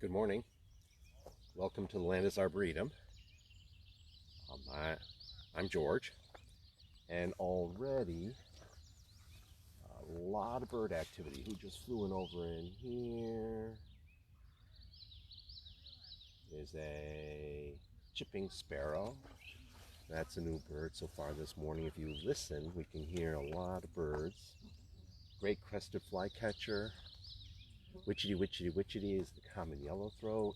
Good morning. Welcome to the Landis Arboretum. I'm George, and already a lot of bird activity. Who just flew in over in here? Is a chipping sparrow. That's a new bird so far this morning. If you listen, we can hear a lot of birds. Great crested flycatcher. Witchetty, witchetty, witchetty is the common yellowthroat.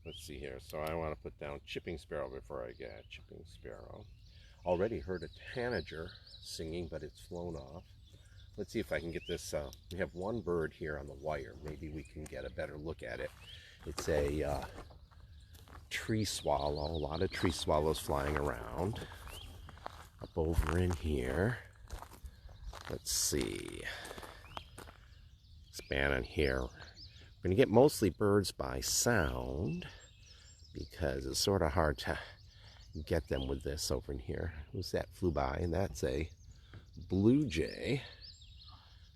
Let's see here. So I want to put down chipping sparrow before I get chipping sparrow. Already heard a tanager singing, but it's flown off. Let's see if I can get this. We have one bird here on the wire. Maybe we can get a better look at it. It's a tree swallow. A lot of tree swallows flying around. Up over in here. Let's see. Expand on here. We're going to get mostly birds by sound because it's sort of hard to get them with this over in here. Who's that flew by? And that's a blue jay.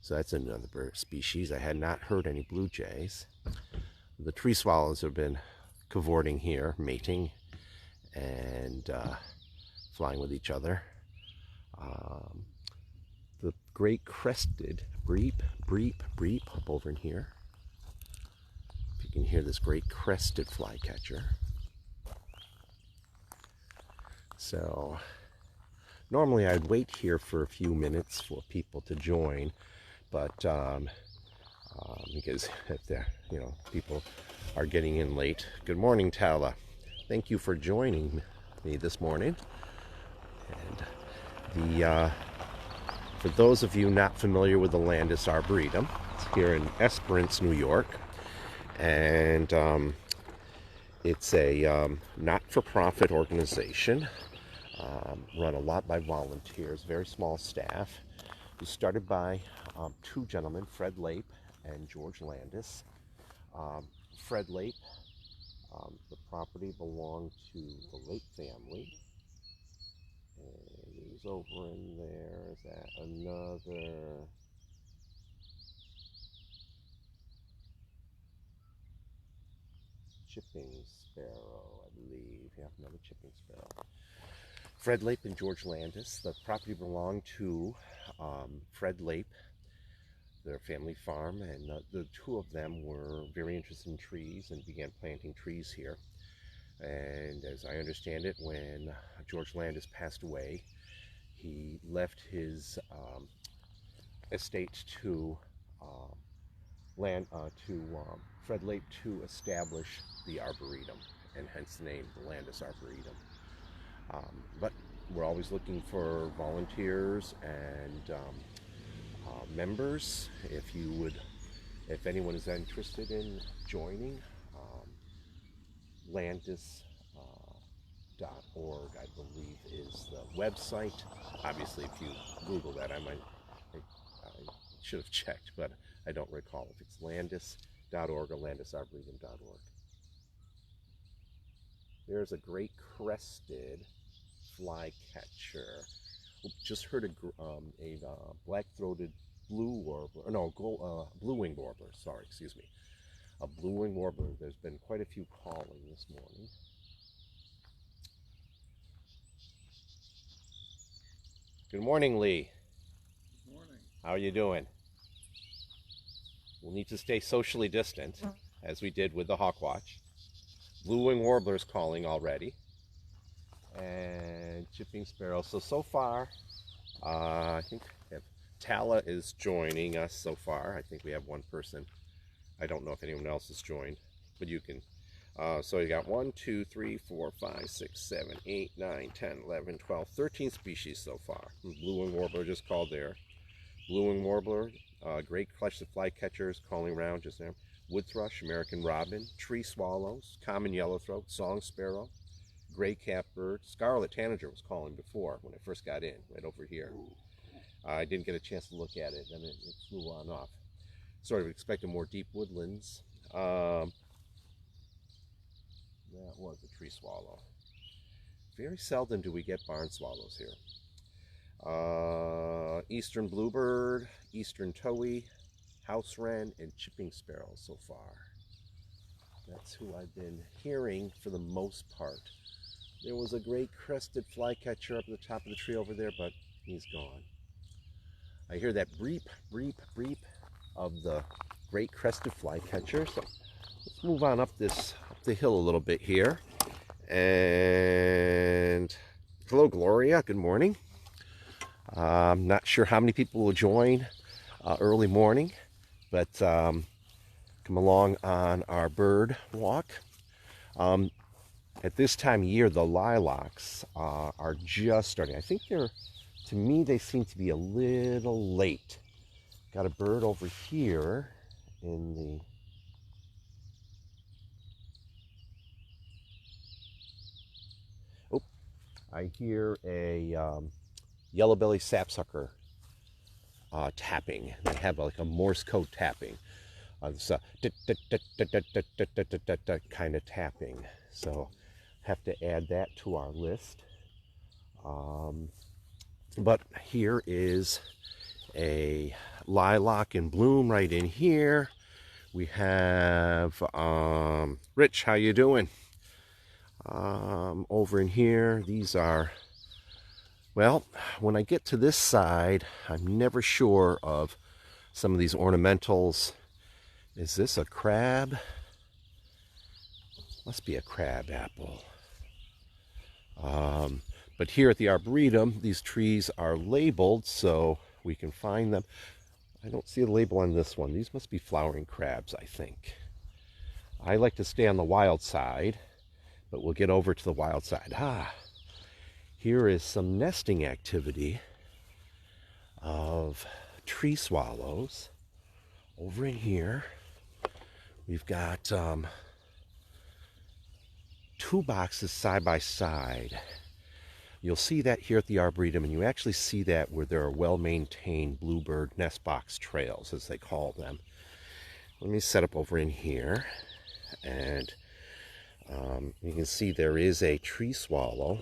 So that's another bird species. I had not heard any blue jays. The tree swallows have been cavorting here, mating and flying with each other. The great crested breep up over in here. You can hear this great crested flycatcher. So normally I'd wait here for a few minutes for people to join, but because if they're, people are getting in late. Good morning, Tala. Thank you for joining me this morning. And for those of you not familiar with the Landis Arboretum, it's here in Esperance, New York. And it's a not-for-profit organization run a lot by volunteers, very small staff. It was started by two gentlemen, Fred Lape and George Landis. Fred Lape, the property belonged to the Lape family. And he's over in there. Is that another... chipping sparrow, I believe. Yeah, another chipping sparrow. Fred Lape and George Landis. The property belonged to Fred Lape, their family farm, and the two of them were very interested in trees and began planting trees here. And as I understand it, when George Landis passed away, he left his estate to Fred Lape to establish the Arboretum, and hence the name, the Landis Arboretum. But we're always looking for volunteers and members. If anyone is interested in joining, Landis.org, I believe, is the website. Obviously, if you Google that, I should have checked, but I don't recall if it's Landis.org or LandisArboretum.org. There's a great crested flycatcher. Just heard a black-throated blue warbler. No, blue-winged warbler. Sorry, excuse me. A blue-winged warbler. There's been quite a few calling this morning. Good morning, Lee. Good morning. How are you doing? We'll need to stay socially distant, as we did with the hawk watch. Blue-winged warbler's calling already. And chipping sparrow. So far, I think Tala is joining us so far. I think we have one person. I don't know if anyone else has joined, but you can. So you got 1, 2, 3, 4, 5, 6, 7, 8, 9, 10, 11, 12, 13 species so far. Blue-winged warbler just called there. Blue-winged warbler, great crested flycatchers calling around just there. Wood thrush, American robin, tree swallows, common yellowthroat, song sparrow, gray-capped bird. Scarlet tanager was calling before when I first got in, right over here. I didn't get a chance to look at it, and it flew on off. Sort of expected more deep woodlands. That was a tree swallow. Very seldom do we get barn swallows here. Eastern bluebird, eastern towhee, house wren and chipping sparrows so far. That's who I've been hearing for the most part. There was a great crested flycatcher up at the top of the tree over there, but he's gone. I hear that breep, breep, breep of the great crested flycatcher. So let's move on up the hill a little bit here. And hello, Gloria. Good morning. I'm not sure how many people will join early morning, but come along on our bird walk. At this time of year, the lilacs are just starting. I think to me, they seem to be a little late. Got a bird over here in the... Oh, I hear a yellow-bellied sapsucker tapping. They have like a Morse code tapping. It's a kind of tapping. So have to add that to our list. But here is a lilac in bloom right in here. We have Rich, how you doing? Over in here, these are, well, when I get to this side, I'm never sure of some of these ornamentals. Is this a crab? Must be a crab apple. But here at the Arboretum, these trees are labeled so we can find them. I don't see a label on this one. These must be flowering crabs, I think. I like to stay on the wild side, but we'll get over to the wild side. Here is some nesting activity of tree swallows. Over in here, we've got 2 boxes side by side. You'll see that here at the Arboretum, and you actually see that where there are well-maintained bluebird nest box trails, as they call them. Let me set up over in here, and you can see there is a tree swallow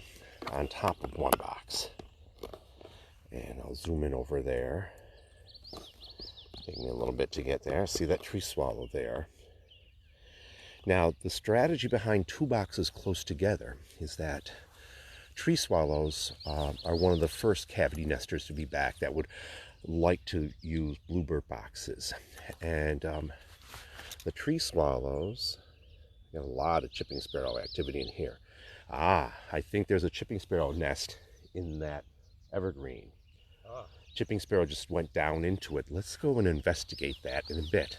on top of one box. And I'll zoom in over there. Take me a little bit to get there. See that tree swallow there. Now, the strategy behind 2 boxes close together is that tree swallows are one of the first cavity nesters to be back that would like to use bluebird boxes. And the tree swallows, got a lot of chipping sparrow activity in here. I think there's a chipping sparrow nest in that evergreen. Chipping sparrow just went down into it. Let's go and investigate that in a bit.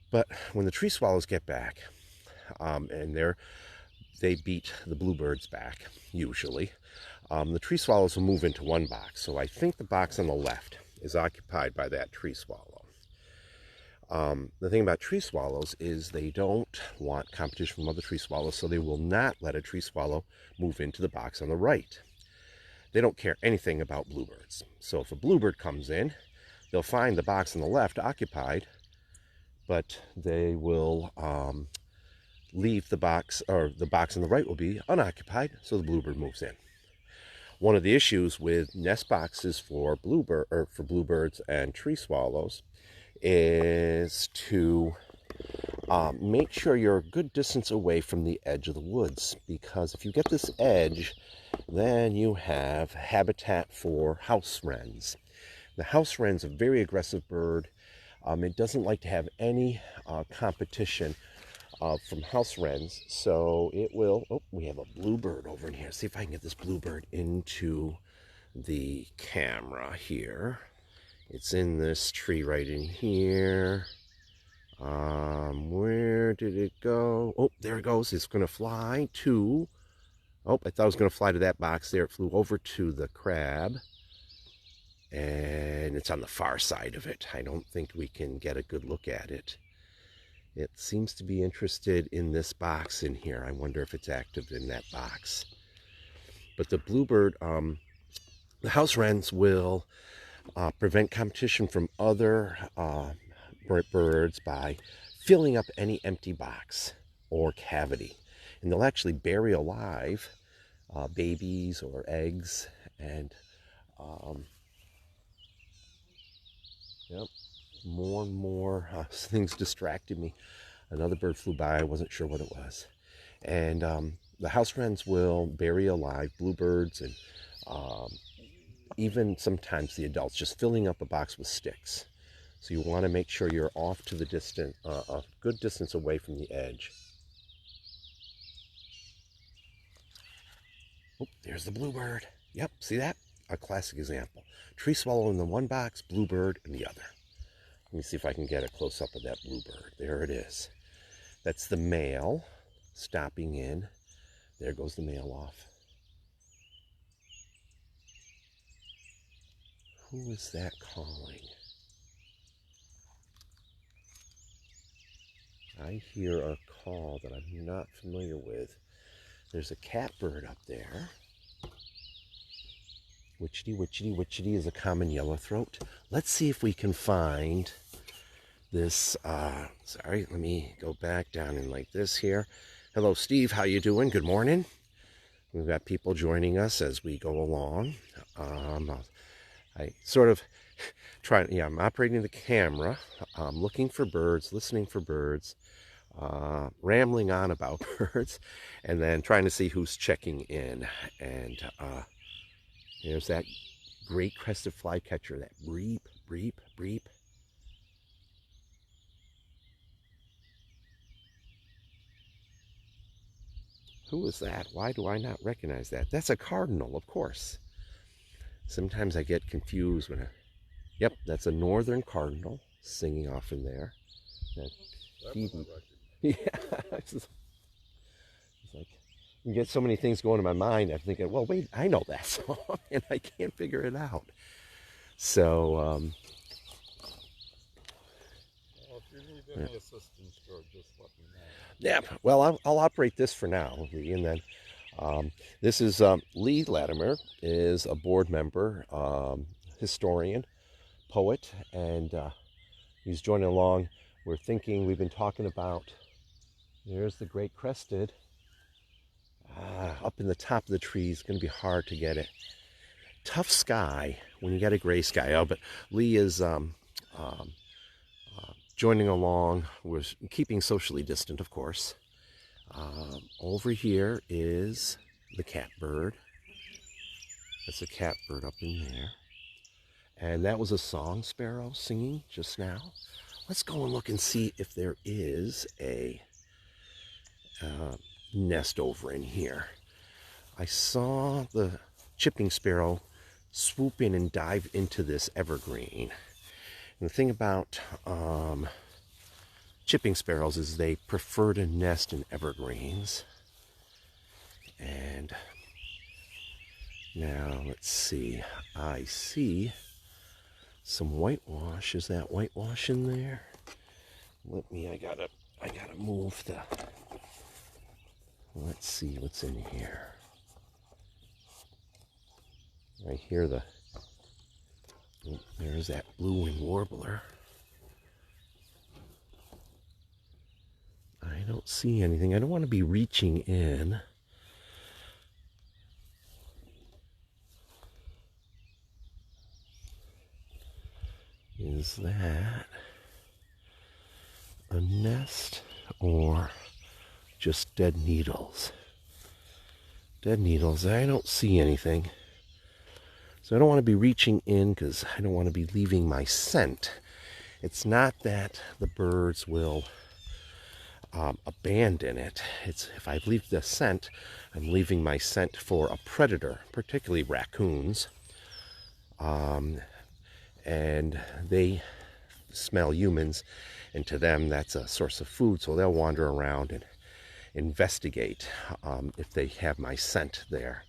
But when the tree swallows get back, and they beat the bluebirds back, usually, the tree swallows will move into one box. So I think the box on the left is occupied by that tree swallow. The thing about tree swallows is they don't want competition from other tree swallows, so they will not let a tree swallow move into the box on the right. They don't care anything about bluebirds. So if a bluebird comes in, they'll find the box on the left occupied, but they will leave the box, or the box on the right will be unoccupied, so the bluebird moves in. One of the issues with nest boxes for bluebirds and tree swallows is to make sure you're a good distance away from the edge of the woods, because if you get this edge, then you have habitat for house wrens. The house wren's a very aggressive bird. It doesn't like to have any competition from house wrens, so it will... Oh, we have a bluebird over in here. See if I can get this bluebird into the camera here. It's in this tree right in here. Where did it go? Oh, there it goes. It's going to fly to... Oh, I thought it was going to fly to that box there. It flew over to the crab. And it's on the far side of it. I don't think we can get a good look at it. It seems to be interested in this box in here. I wonder if it's active in that box. But the bluebird, the house wrens will prevent competition from other birds by filling up any empty box or cavity. And they'll actually bury alive babies or eggs. And, yep. more and more things distracted me. Another bird flew by. I wasn't sure what it was. And the house wrens will bury alive bluebirds and even sometimes the adults, just filling up a box with sticks. So you want to make sure you're off to the distance, a good distance away from the edge. Oh, there's the bluebird. Yep, see that? A classic example. Tree swallow in the one box, bluebird in the other. Let me see if I can get a close-up of that bluebird. There it is. That's the male stopping in. There goes the male off. Who is that calling? I hear a call that I'm not familiar with. There's a catbird up there. Witchety, witchety, witchety is a common yellowthroat. Let's see if we can find this. Sorry, let me go back down in like this here. Hello, Steve. How you doing? Good morning. We've got people joining us as we go along. I sort of try. Yeah, I'm operating the camera. Looking for birds, listening for birds, rambling on about birds, and then trying to see who's checking in. And there's that great crested flycatcher, that breep, breep, breep. Who is that? Why do I not recognize that? That's a cardinal, of course. Sometimes I get confused when yep, that's a northern cardinal singing off in there. That yeah, it's like you get so many things going in my mind. I'm thinking, well, wait, I know that song, and I can't figure it out. So, well, if you need any assistance, George, just let me know. Yeah, well, I'll operate this for now, Lee, and then this is Lee Latimer is a board member, historian, poet, and he's joining along. We've been talking about, there's the great crested, up in the top of the tree. It's going to be hard to get it. Tough sky when you got a gray sky. Oh, but Lee is joining along. We're keeping socially distant, of course. Over here is the catbird. That's a catbird up in there. And that was a song sparrow singing just now. Let's go and look and see if there is a nest over in here. I saw the chipping sparrow swoop in and dive into this evergreen. And the thing about chipping sparrows is they prefer to nest in evergreens. And now let's see. I see some whitewash. Is that whitewash in there? I gotta move the. Let's see what's in here. I hear there's that blue-winged warbler. I don't see anything. I don't want to be reaching in. Is that a nest or just dead needles? Dead needles. I don't see anything. So I don't want to be reaching in because I don't want to be leaving my scent. It's not that the birds will abandon it. It's if I leave the scent, I'm leaving my scent for a predator, particularly raccoons. And they smell humans, and to them that's a source of food, so they'll wander around and investigate if they have my scent there.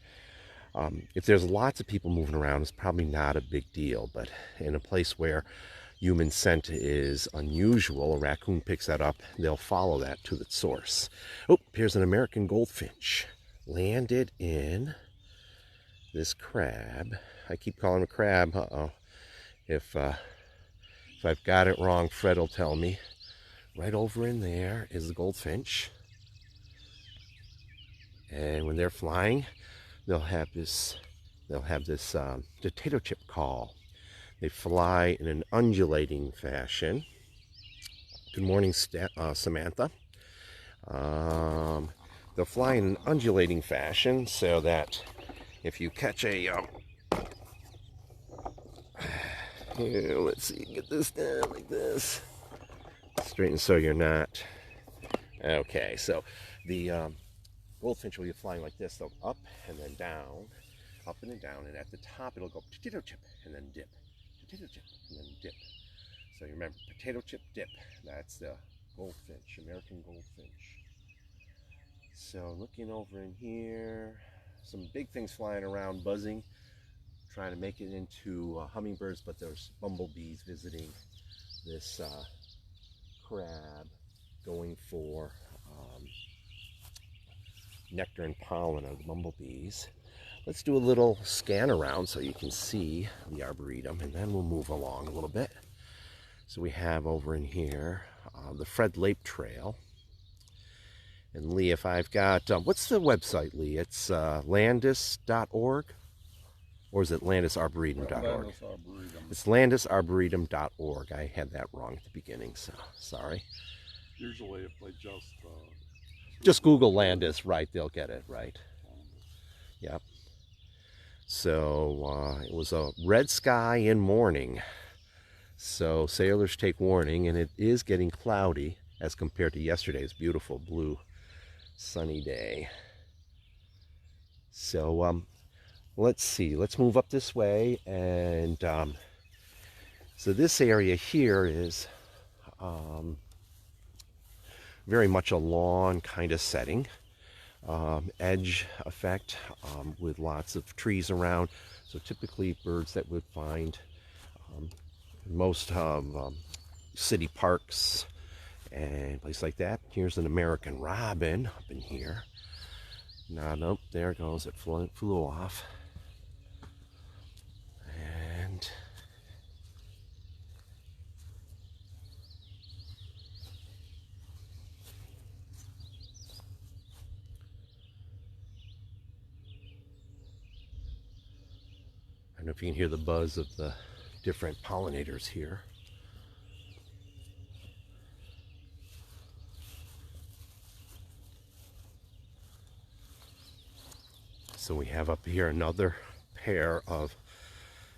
If there's lots of people moving around, it's probably not a big deal, but in a place where human scent is unusual, a raccoon picks that up, they'll follow that to its source. Oh, here's an American goldfinch. Landed in this crab. I keep calling him a crab. Uh-oh. If I've got it wrong, Fred will tell me. Right over in there is the goldfinch. And when they're flying, they'll have this potato chip call. They fly in an undulating fashion. Good morning, Samantha. They'll fly in an undulating fashion so that if you catch a here, let's see, get this down like this, straighten so you're not okay. So the goldfinch will be flying like this. They'll up and then down, up and then down, and at the top it'll go potato chip and then dip, potato chip and then dip. So you remember, potato chip dip. That's the goldfinch, American goldfinch. So looking over in here, some big things flying around, buzzing, trying to make it into hummingbirds, but there's bumblebees visiting this crab, going for nectar and pollen of the bumblebees. Let's do a little scan around so you can see the Arboretum, and then we'll move along a little bit. So we have over in here the Fred Lape Trail. And Lee, if I've got, what's the website, Lee? It's landis.org? Or is it landisarboretum.org? Landis Arboretum. It's landisarboretum.org. I had that wrong at the beginning, so sorry. Usually if they just Google Landis, right, they'll get it, right? Yep. So it was a red sky in morning. So sailors take warning, and it is getting cloudy as compared to yesterday's beautiful blue sunny day. So let's see, let's move up this way. And so this area here is very much a lawn kind of setting, edge effect with lots of trees around. So typically birds that would find most city parks and places like that. Here's an American robin up in here. Now, nope, there it goes. It flew off. And I don't know if you can hear the buzz of the different pollinators here. So we have up here another pair of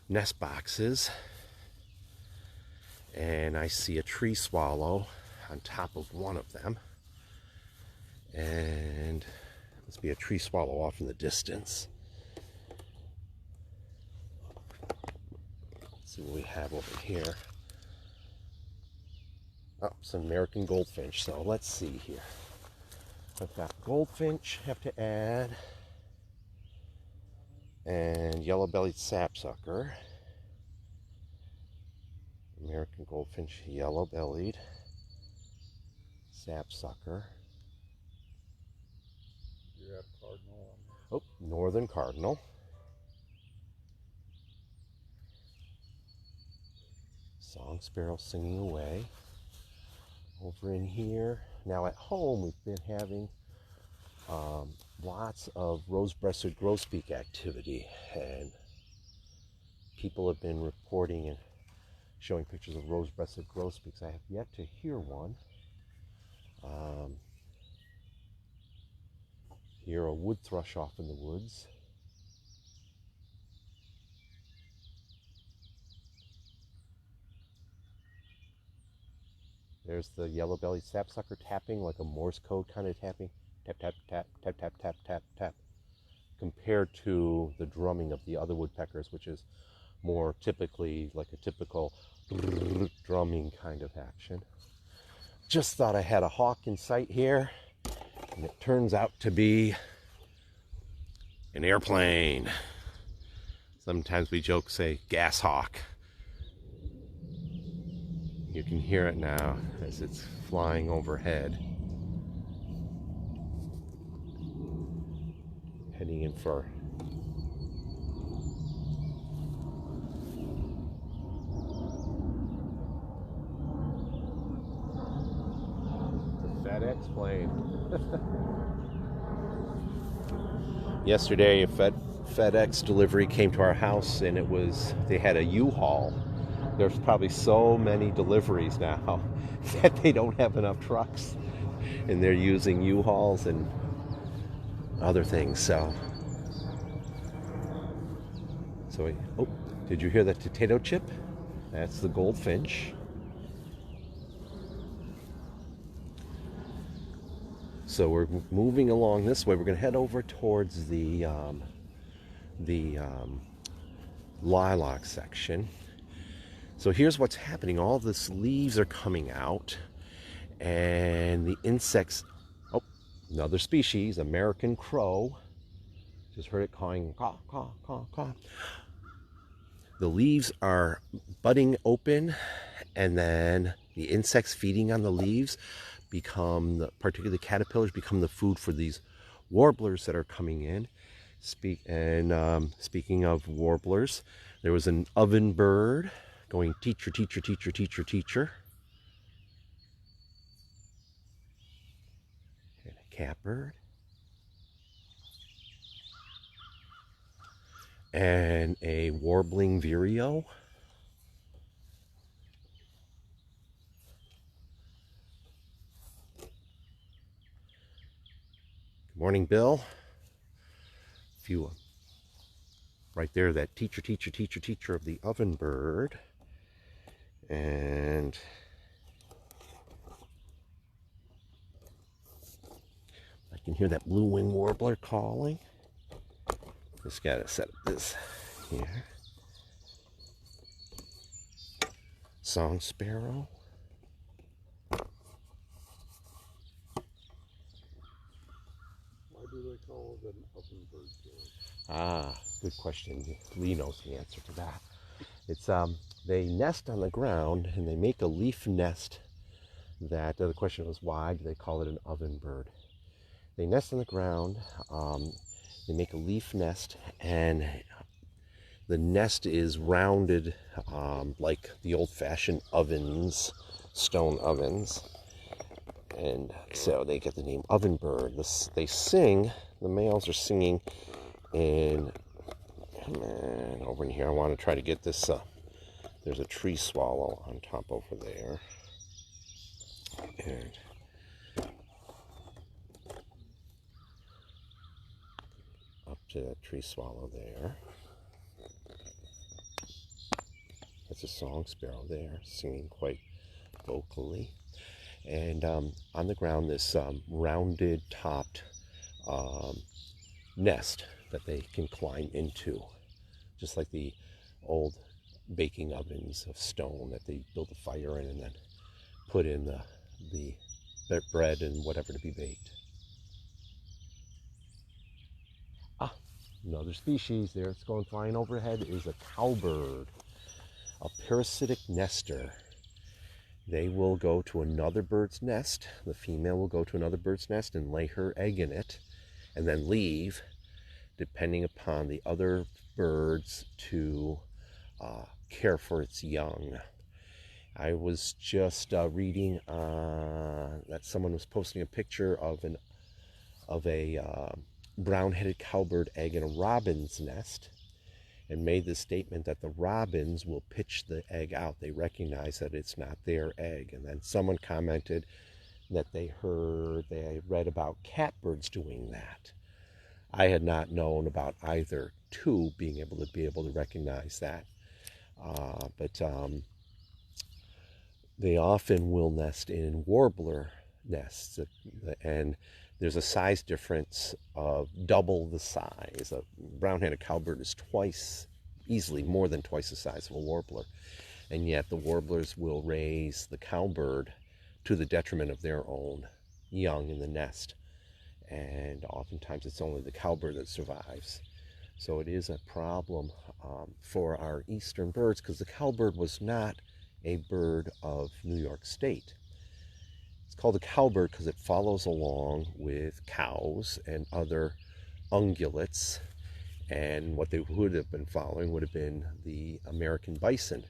nest boxes, and I see a tree swallow on top of one of them, and must be a tree swallow off in the distance. Let's see what we have over here. Oh, some American goldfinch. So let's see here. I've got goldfinch, have to add, and yellow-bellied sapsucker. American goldfinch, yellow-bellied sapsucker. You have cardinal on there. Oh, northern cardinal. Song sparrow singing away. Over in here. Now at home we've been having lots of rose-breasted grosbeak activity, and people have been reporting and showing pictures of rose-breasted grosbeaks. I have yet to hear one. Hear a wood thrush off in the woods. There's the yellow-bellied sapsucker tapping, like a Morse code kind of tapping. Tap, tap, tap, tap, tap, tap, tap, tap. Compared to the drumming of the other woodpeckers, which is more typically like a typical drumming kind of action. Just thought I had a hawk in sight here, and it turns out to be an airplane. Sometimes we joke, say, gas hawk. You can hear it now as it's flying overhead. Heading in for the FedEx plane. Yesterday a FedEx delivery came to our house, and they had a U-Haul There's probably so many deliveries now that they don't have enough trucks, and they're using U-Hauls and other things. So oh, did you hear that potato chip? That's the goldfinch. So we're moving along this way. We're going to head over towards the lilac section. So here's what's happening. All this leaves are coming out, and the insects. Oh, another species, American crow. Just heard it cawing, caw, caw, caw, caw. The leaves are budding open, and then the insects feeding on the leaves particularly the caterpillars, become the food for these warblers that are coming in. Speaking of warblers, there was an oven bird going teacher, teacher, teacher, teacher, teacher. And a catbird. And a warbling vireo. Good morning, Bill. Few right there, that teacher, teacher, teacher, teacher of the oven bird. And I can hear that blue-winged warbler calling. Just gotta set up this here. Song sparrow. Why do they call it an oven bird, George? Ah, good question. Lee knows the answer to that. It's they nest on the ground and they make a leaf nest. That the question was, why do they call it an oven bird? They nest on the ground. They make a leaf nest, and the nest is rounded like the old-fashioned ovens, stone ovens, and so they get the name oven bird. They sing. The males are singing in. Come on, over in here. I want to try to get this. There's a tree swallow on top over there, and up to that tree swallow there. That's a song sparrow there, singing quite vocally. And on the ground, this rounded topped nest that they can climb into, just like the old baking ovens of stone that they build a fire in and then put in the bread and whatever to be baked. Ah, another species there. It's going flying overhead is a cowbird, a parasitic nester. They will go to another bird's nest. The female will go to another bird's nest and lay her egg in it and then leave, depending upon the other birds to care for its young. I was just reading that someone was posting a picture of a brown-headed cowbird egg in a robin's nest, and made the statement that the robins will pitch the egg out. They recognize that it's not their egg. And then someone commented that they read about catbirds doing that. I had not known about either two being able to recognize that. But they often will nest in warbler nests, and there's a size difference of double the size. A brown-headed cowbird is easily more than twice the size of a warbler, and yet the warblers will raise the cowbird to the detriment of their own young in the nest, and oftentimes it's only the cowbird that survives. So it is a problem for our eastern birds, because the cowbird was not a bird of New York State. It's called a cowbird because it follows along with cows and other ungulates, and what they would have been following would have been the American bison.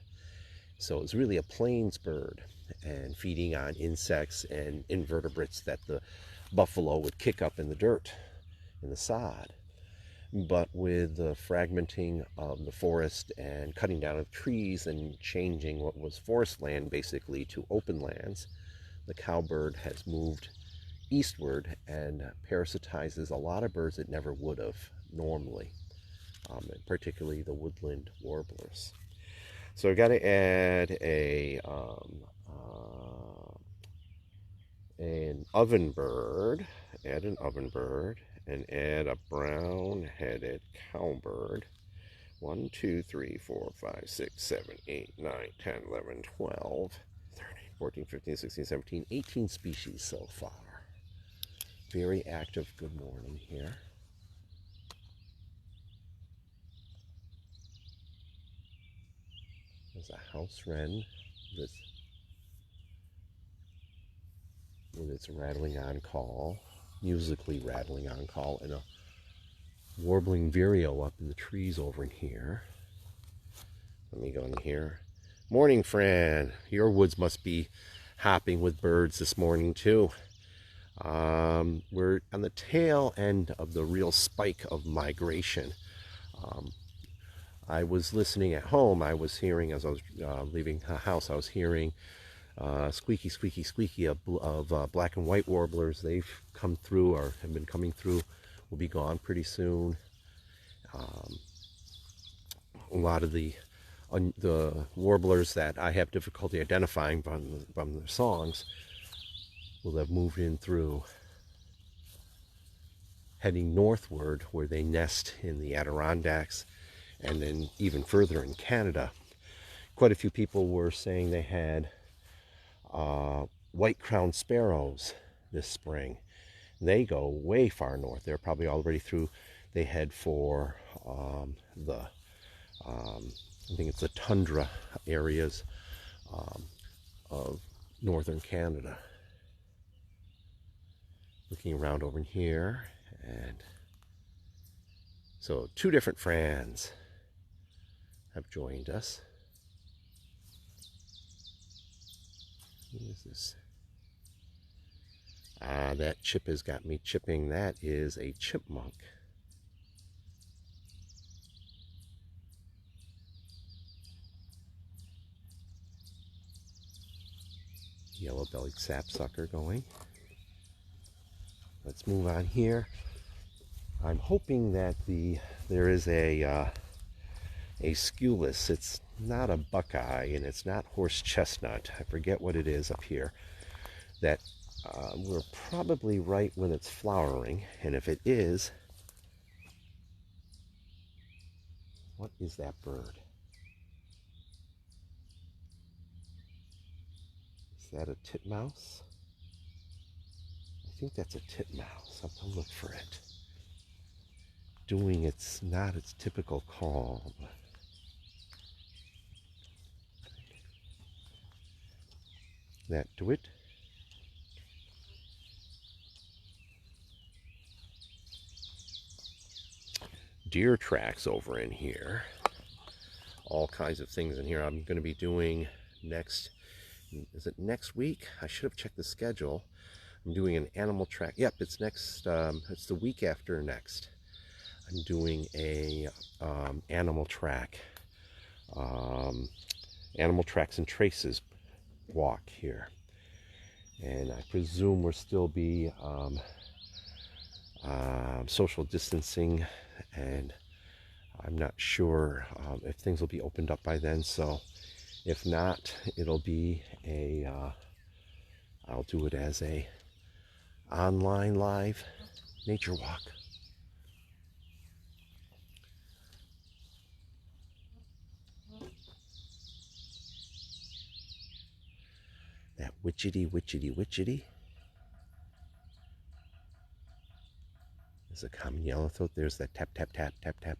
So it's really a plains bird and feeding on insects and invertebrates that the buffalo would kick up in the dirt, in the sod. but with the fragmenting of the forest and cutting down of trees and changing what was forest land basically to open lands, the cowbird has moved eastward and parasitizes a lot of birds it never would have normally, particularly the woodland warblers. So I got to add an ovenbird, and add a brown-headed cowbird. 1, 2, 3, 4, 5, 6, 7, 8, 9, 10, 11, 12, 13, 14, 15, 16, 17, 18 species so far. Very active good morning here. There's a house wren with its rattling on call, musically rattling on call, and a warbling vireo up in the trees over in here. Let me go in here. Morning, Fran. Your woods must be hopping with birds this morning too. We're on the tail end of the real spike of migration. I was listening at home. I was hearing, as I was leaving the house, I was hearing squeaky, squeaky, squeaky of black and white warblers. They've come through, or have been coming through, will be gone pretty soon. A lot of the warblers that I have difficulty identifying from their songs will have moved in through, heading northward, where they nest in the Adirondacks and then even further in Canada. Quite a few people were saying they had white-crowned sparrows this spring. They go way far north. They're probably already through. They head for I think it's the tundra areas of northern Canada. Looking around over in here, and so 2 different Frans have joined us. What is this? That chip has got me chipping. That is a chipmunk. Yellow-bellied sapsucker going. Let's move on here. I'm hoping that there is a sculus. It's not a buckeye and it's not horse chestnut. I forget what it is up here. That we're probably right when it's flowering, and if it is, what is that bird? Is that a titmouse? I think that's a titmouse. I'm gonna look for it. Doing its typical call. That do it. Deer tracks over in here. All kinds of things in here. I'm going to be doing next. Is it next week? I should have checked the schedule. I'm doing an animal track. Yep, it's next. It's the week after next. I'm doing a animal track. Animal tracks and traces walk here, and I presume we'll still be social distancing, and I'm not sure if things will be opened up by then. So if not, it'll be I'll do it as a online live nature walk. That witchetty, witchetty, witchetty. There's a common yellowthroat. There's that tap, tap, tap, tap, tap.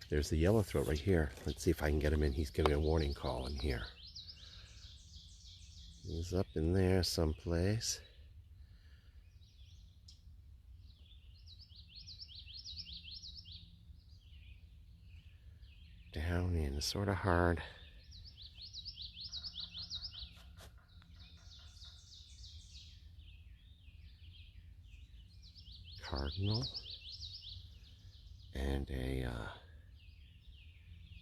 There's the yellowthroat right here. Let's see if I can get him in. He's giving a warning call in here. He's up in there someplace. Down in, sort of hard. Cardinal. and a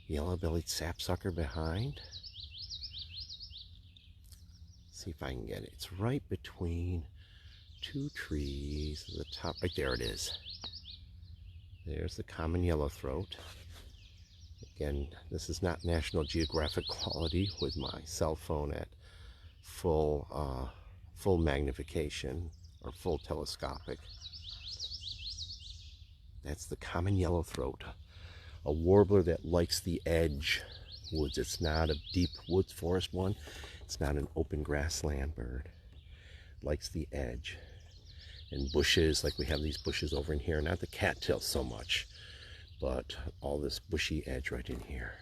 yellow-bellied sapsucker behind. See if I can get it. It's right between two trees at the top. Right there it is. There's the common yellowthroat. Again, this is not National Geographic quality with my cell phone at full magnification or full telescopic. That's the common yellowthroat, a warbler that likes the edge woods. It's not a deep woods forest one. It's not an open grassland bird. Likes the edge. And bushes, like we have these bushes over in here. Not the cattail so much, but all this bushy edge right in here.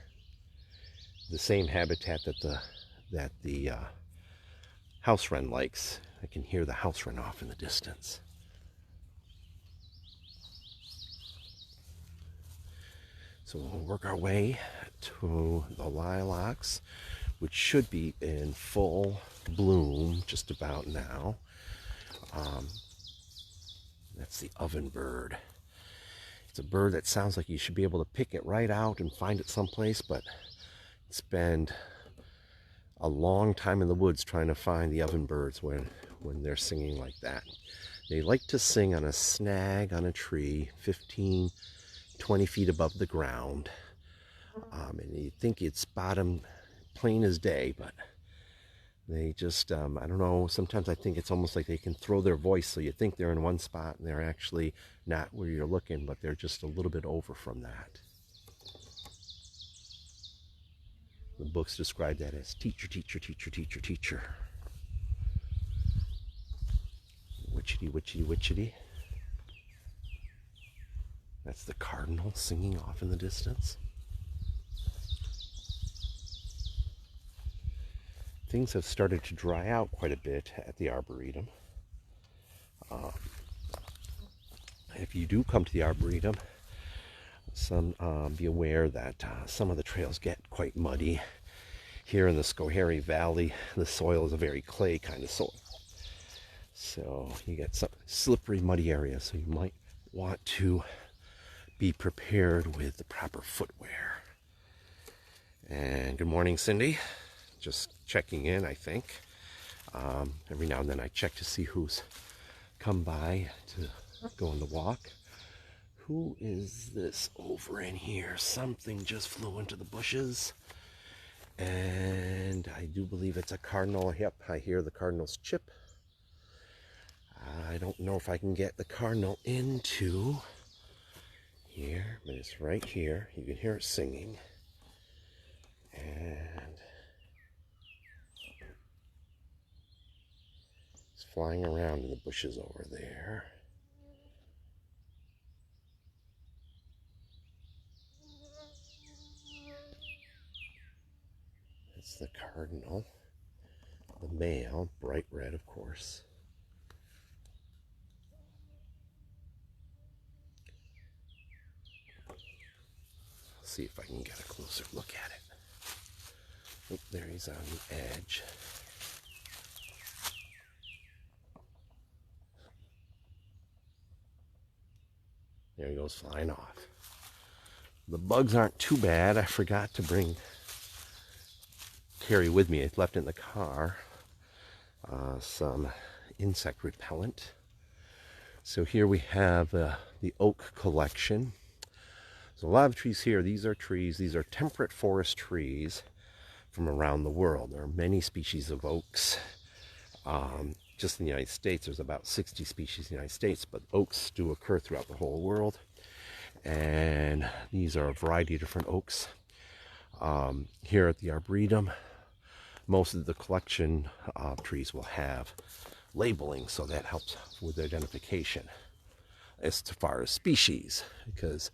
The same habitat that the house wren likes. I can hear the house wren off in the distance. So we'll work our way to the lilacs, which should be in full bloom just about now. That's the ovenbird. It's a bird that sounds like you should be able to pick it right out and find it someplace, but spend a long time in the woods trying to find the ovenbirds when they're singing like that. They like to sing on a snag on a tree 15, 20 feet above the ground. And you'd think you'd spot them plain as day, but they just, I don't know, sometimes I think it's almost like they can throw their voice, so you think they're in one spot and they're actually not where you're looking, but they're just a little bit over from that. The books describe that as teacher, teacher, teacher, teacher, teacher. Witchety, witchety, witchety. That's the cardinal singing off in the distance. Things have started to dry out quite a bit at the Arboretum. If you do come to the Arboretum, be aware that some of the trails get quite muddy. Here in the Schoharie Valley, the soil is a very clay kind of soil. So you get some slippery, muddy areas, so you might want to be prepared with the proper footwear. And good morning, Cindy. Just checking in, I think. Every now and then I check to see who's come by to go on the walk. Who is this over in here? Something just flew into the bushes. And I do believe it's a cardinal. Yep, I hear the cardinal's chip. I don't know if I can get the cardinal into here, but it's right here. You can hear it singing. And it's flying around in the bushes over there. That's the cardinal. The male, bright red, of course. See if I can get a closer look at it. Oh, there he's on the edge. There he goes flying off. The bugs aren't too bad. I forgot to carry with me. I left in the car some insect repellent. So here we have the oak collection. There's a lot of trees here. These are temperate forest trees from around the world. There are many species of oaks. Just in the United States, there's about 60 species in the United States, but oaks do occur throughout the whole world. And these are a variety of different oaks. Here at the Arboretum, most of the collection of trees will have labeling, so that helps with identification as far as species, because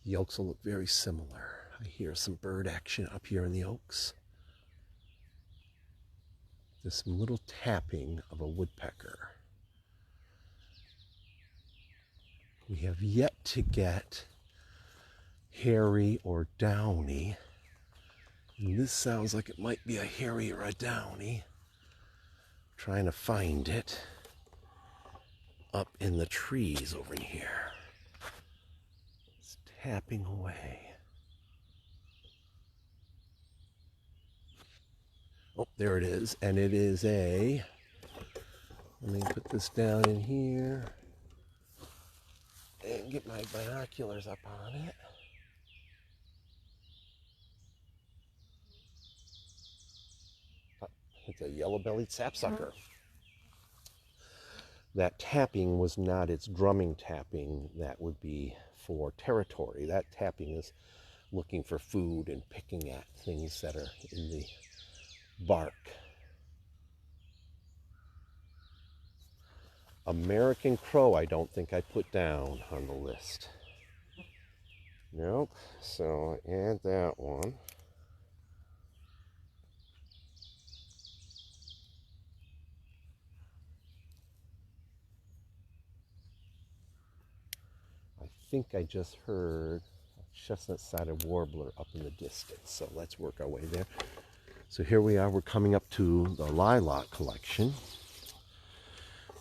the oaks will look very similar. I hear some bird action up here in the oaks. There's some little tapping of a woodpecker. We have yet to get hairy or downy. And this sounds like it might be a hairy or a downy. Trying to find it up in the trees over in here. It's tapping away. Oh, there it is. And it is a, let me put this down in here and get my binoculars up on it. It's a yellow-bellied sapsucker. That tapping was not its drumming tapping. That would be for territory. That tapping is looking for food and picking at things that are in the bark. American crow, I don't think I put down on the list. Nope. So add that one. I think I just heard a chestnut-sided warbler up in the distance. So let's work our way there. So here we are. We're coming up to the lilac collection.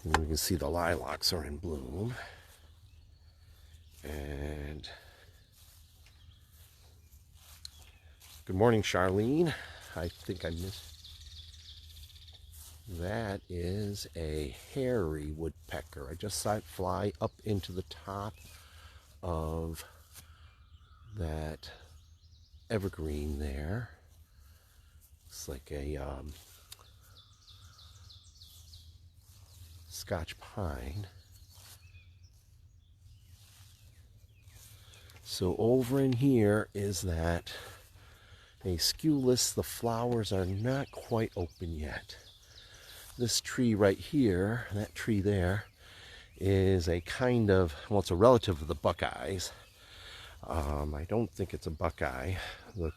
And we can see the lilacs are in bloom. And good morning, Charlene. I think I missed. That is a hairy woodpecker. I just saw it fly up into the top of that evergreen there. Looks like a Scotch pine. So over in here is that Aesculus. The flowers are not quite open yet. This tree right here, that tree there, is a kind of, well, it's a relative of the buckeyes. I don't think it's a buckeye. The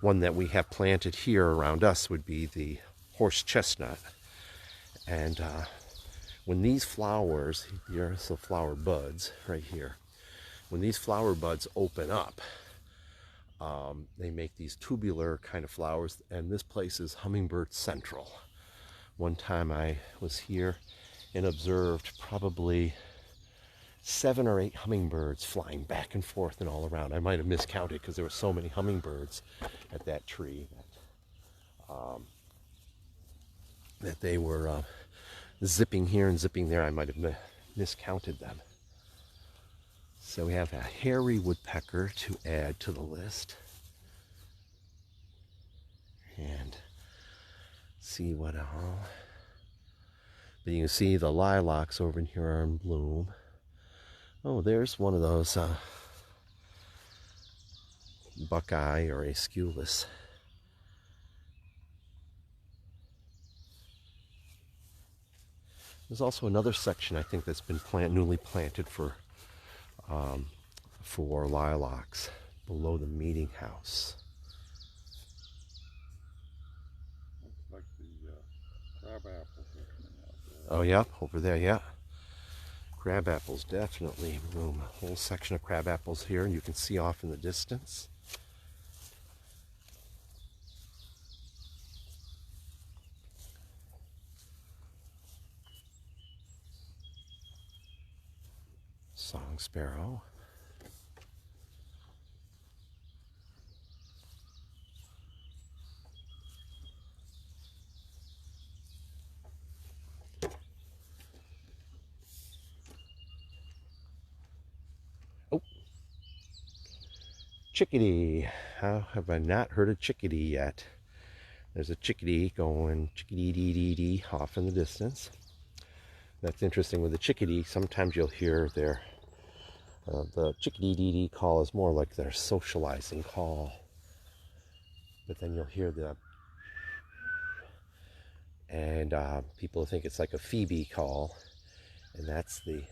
one that we have planted here around us would be the horse chestnut. And when these flowers, here's the flower buds right here. When these flower buds open up, they make these tubular kind of flowers, and this place is hummingbird central. One time I was here and observed probably 7 or 8 hummingbirds flying back and forth and all around. I might have miscounted because there were so many hummingbirds at that tree that they were zipping here and zipping there. I might have miscounted them. So we have a hairy woodpecker to add to the list. And see what all. But you can see the lilacs over in here are in bloom. Oh, there's one of those buckeye or Aesculus. There's also another section I think that's been newly planted for lilacs below the meeting house. Looks like the crab apples are coming out there. Oh, yeah, over there, yeah. Crab apples definitely in bloom. A whole section of crab apples here, and you can see off in the distance. Song sparrow. Oh, chickadee. How have I not heard a chickadee yet? There's a chickadee going chickadee-dee-dee-dee off in the distance. That's interesting with the chickadee. Sometimes you'll hear the chickadee-dee-dee call is more like their socializing call. But then you'll hear and people think it's like a Phoebe call, and that's the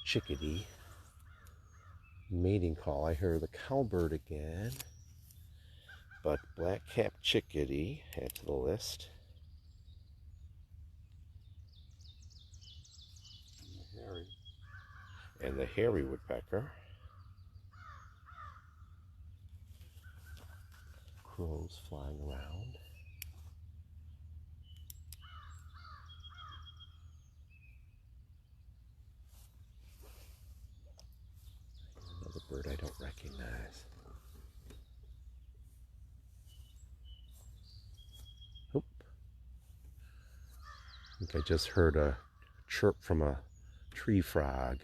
chickadee mating call. I hear the cowbird again, but black-capped chickadee, add to the list. And the hairy woodpecker. Crows flying around. Another bird Nice. Oop. I think I just heard a chirp from a tree frog.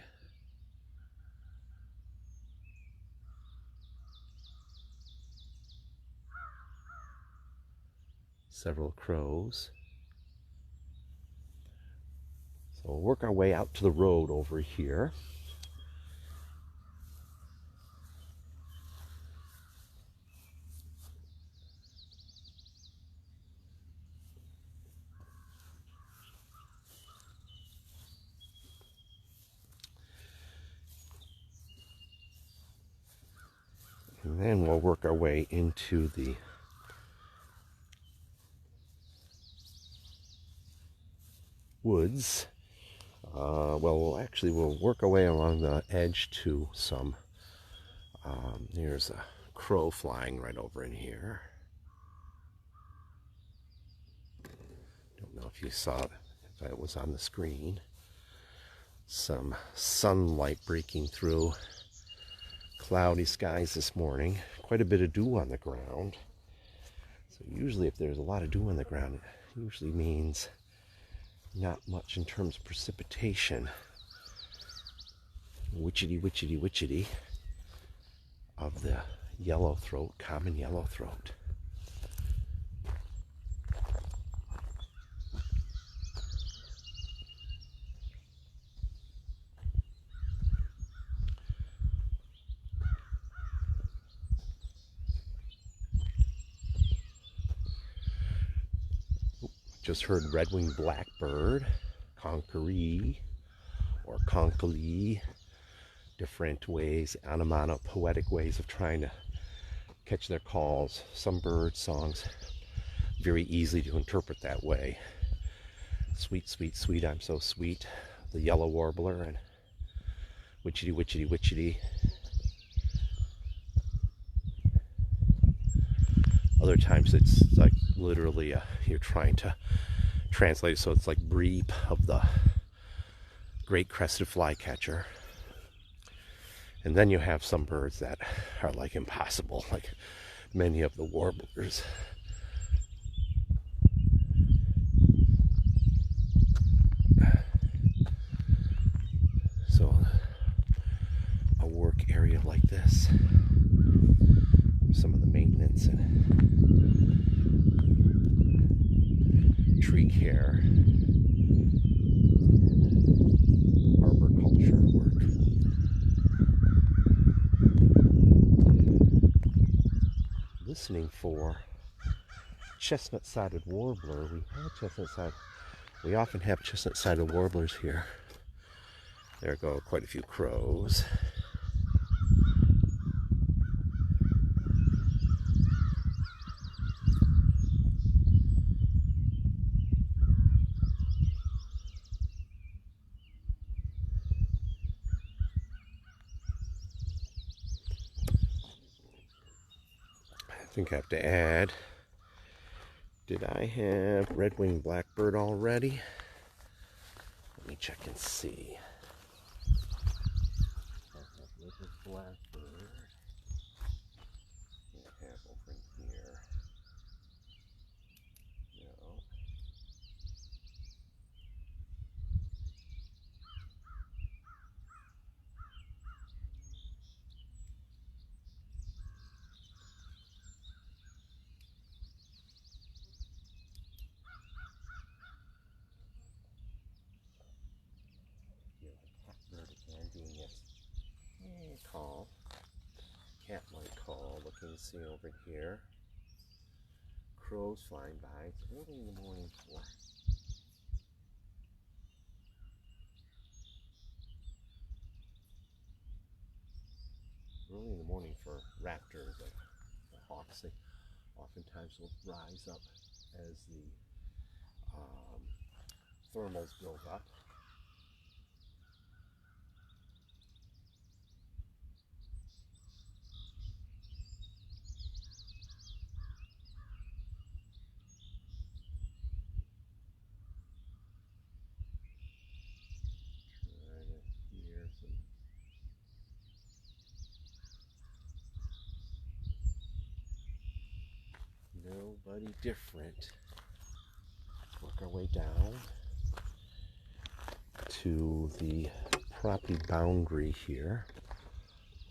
Several crows. So we'll work our way out to the road over here. And then we'll work our way into the woods. We'll work our way along the edge to some. There's a crow flying right over in here. Don't know if you saw it, if it was on the screen. Some sunlight breaking through cloudy skies this morning. Quite a bit of dew on the ground. So usually if there's a lot of dew on the ground, it usually means not much in terms of precipitation. Witchetty, witchetty, witchetty of the yellowthroat, common yellowthroat. Just heard red-winged blackbird, conkery, or conkily, different ways, onomatopoetic ways of trying to catch their calls. Some bird songs, very easy to interpret that way. Sweet, sweet, sweet, I'm so sweet, the yellow warbler, and witchetty, witchetty, witchetty. Other times it's like literally you're trying to translate it, so it's like breep of the great crested flycatcher. And then you have some birds that are like impossible, like many of the warblers. So a work area like this, some of the maintenance and tree care, arboriculture work. Listening for chestnut-sided warbler. We often have chestnut-sided warblers here. There go quite a few crows. I think I have to add, did I have red-winged blackbird already? Let me check and see. I have red-winged blackbird. I have over in here. No. Catbird again doing its call. Cat might call. Looking to see over here. Crows flying by. It's early in the morning for raptors. The hawks, they oftentimes will rise up as the thermals build up. Trying to hear some Nobody different. Let's work our way down to the property boundary here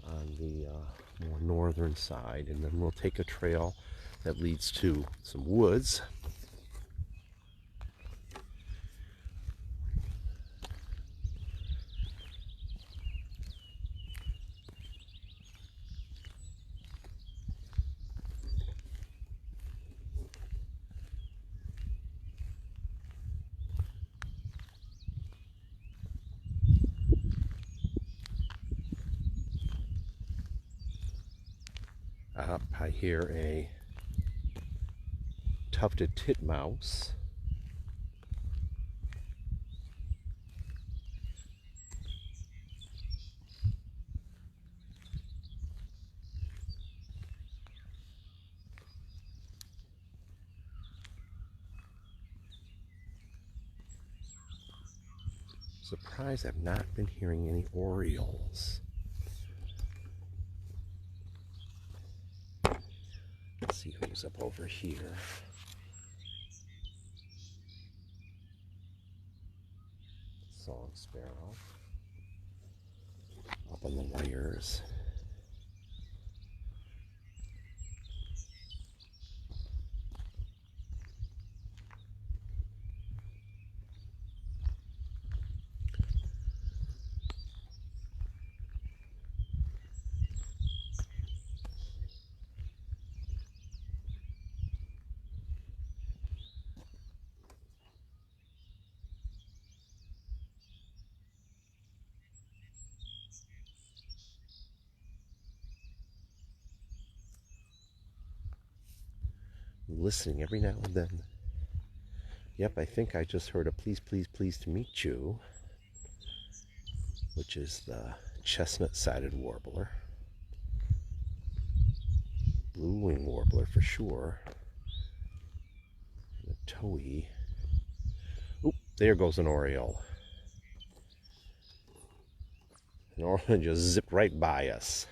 on the more northern side, and then we'll take a trail that leads to some woods. I hear a tufted titmouse. Surprised I've not been hearing any orioles. Let's see who's up over here. Song sparrow. Up on the wires. Listening every now and then. Yep, I think I just heard a please, please, please to meet you, which is the chestnut-sided warbler. Blue-winged warbler for sure. And a towhee. Oop, there goes an oriole. An oriole just zipped right by us.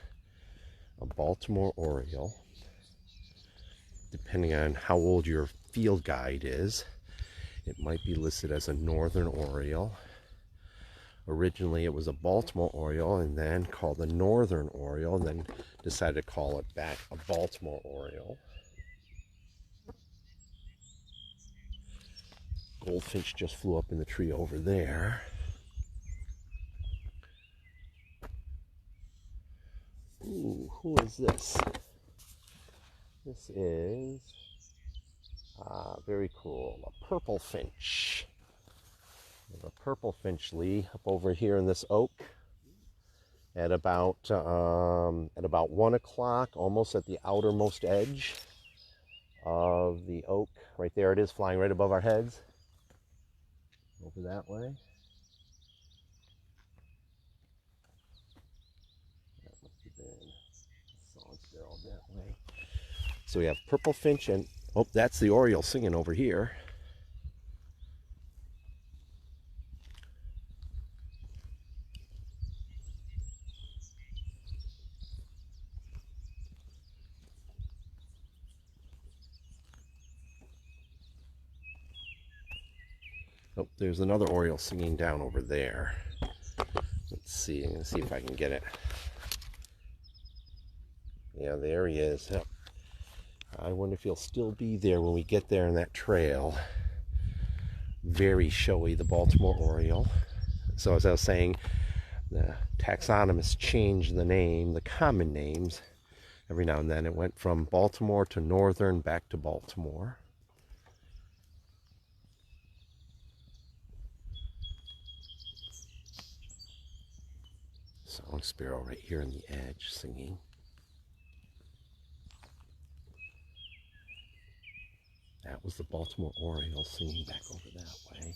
A Baltimore oriole. Depending on how old your field guide is, it might be listed as a northern oriole. Originally it was a Baltimore oriole and then called a northern oriole, and then decided to call it back a Baltimore oriole. Goldfinch just flew up in the tree over there. Ooh, who is this? This is very cool, a purple finch. We have a purple finch, Lee, up over here in this oak at about 1 o'clock, almost at the outermost edge of the oak. Right there it is, flying right above our heads. Over that way. That must have been a song sparrow that way. So we have purple finch and, oh, that's the oriole singing over here. Oh, there's another oriole singing down over there. Let's see. I'm going to see if I can get it. Yeah, there he is. Yep. I wonder if he'll still be there when we get there in that trail. Very showy, the Baltimore oriole. So as I was saying, the taxonomists change the name, the common names, every now and then. It went from Baltimore to northern, back to Baltimore. Song sparrow right here on the edge singing. That was the Baltimore oriole singing back over that way.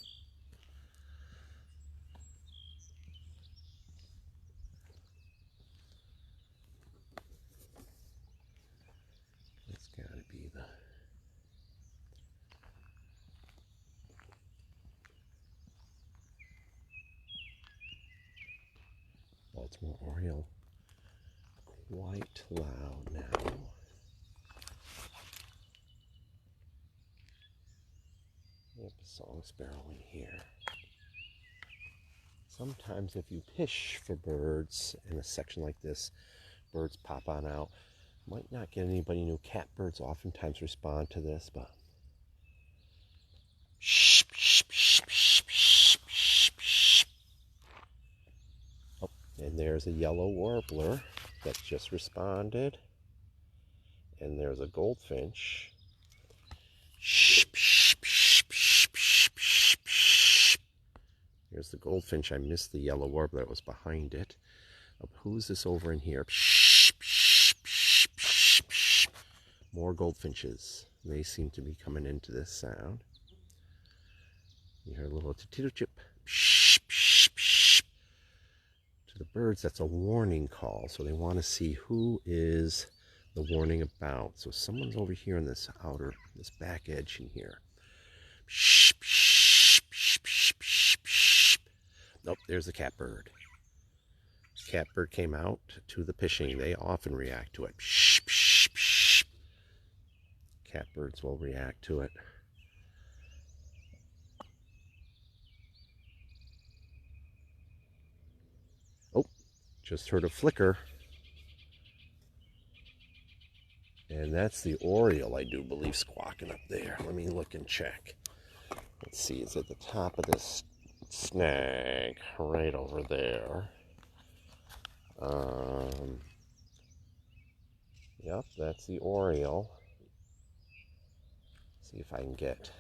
It's got to be the Baltimore oriole. Quite loud now. Song sparrow in here. Sometimes if you fish for birds in a section like this, birds pop on out. Might not get anybody new. Catbirds oftentimes respond to this, but oh, and there's a yellow warbler that just responded, and there's a goldfinch. Here's the goldfinch. I missed the yellow warbler that was behind it. Who's this over in here? More goldfinches. They seem to be coming into this sound. You hear a little tito chip. To the birds, that's a warning call. So they want to see who is the warning about. So someone's over here in this this back edge in here. Nope, there's the catbird. Catbird came out to the fishing. They often react to it. Catbirds will react to it. Oh, just heard a flicker. And that's the oriole, I do believe, squawking up there. Let me look and check. Let's see, it's at the top of this snag right over there. Yep, that's the oriole. See if I can get.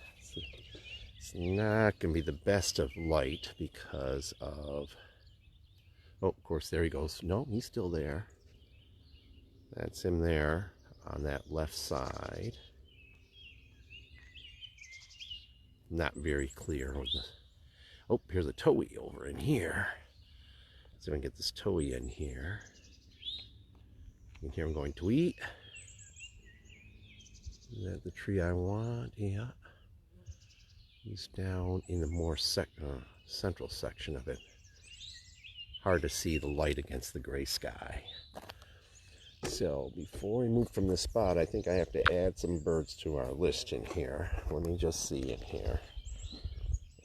It's not going to be the best of light because of. Oh, of course, there he goes. No, he's still there. That's him there on that left side. Not very clear. Oh, here's a towhee over in here. So I can get this towhee in here. You can hear him going tweet. Is that the tree I want? Yeah. He's down in the more central section of it. Hard to see the light against the gray sky. So before we move from this spot, I think I have to add some birds to our list in here. Let me just see in here.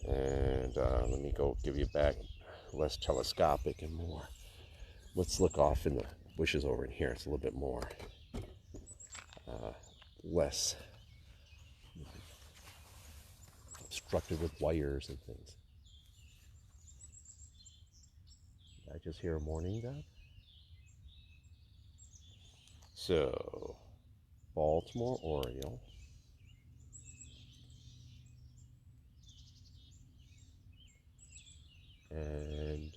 And let me go give you back less telescopic and more. Let's look off in the bushes over in here. It's a little bit more less obstructed with wires and things. Did I just hear a mourning dove? So, Baltimore oriole. And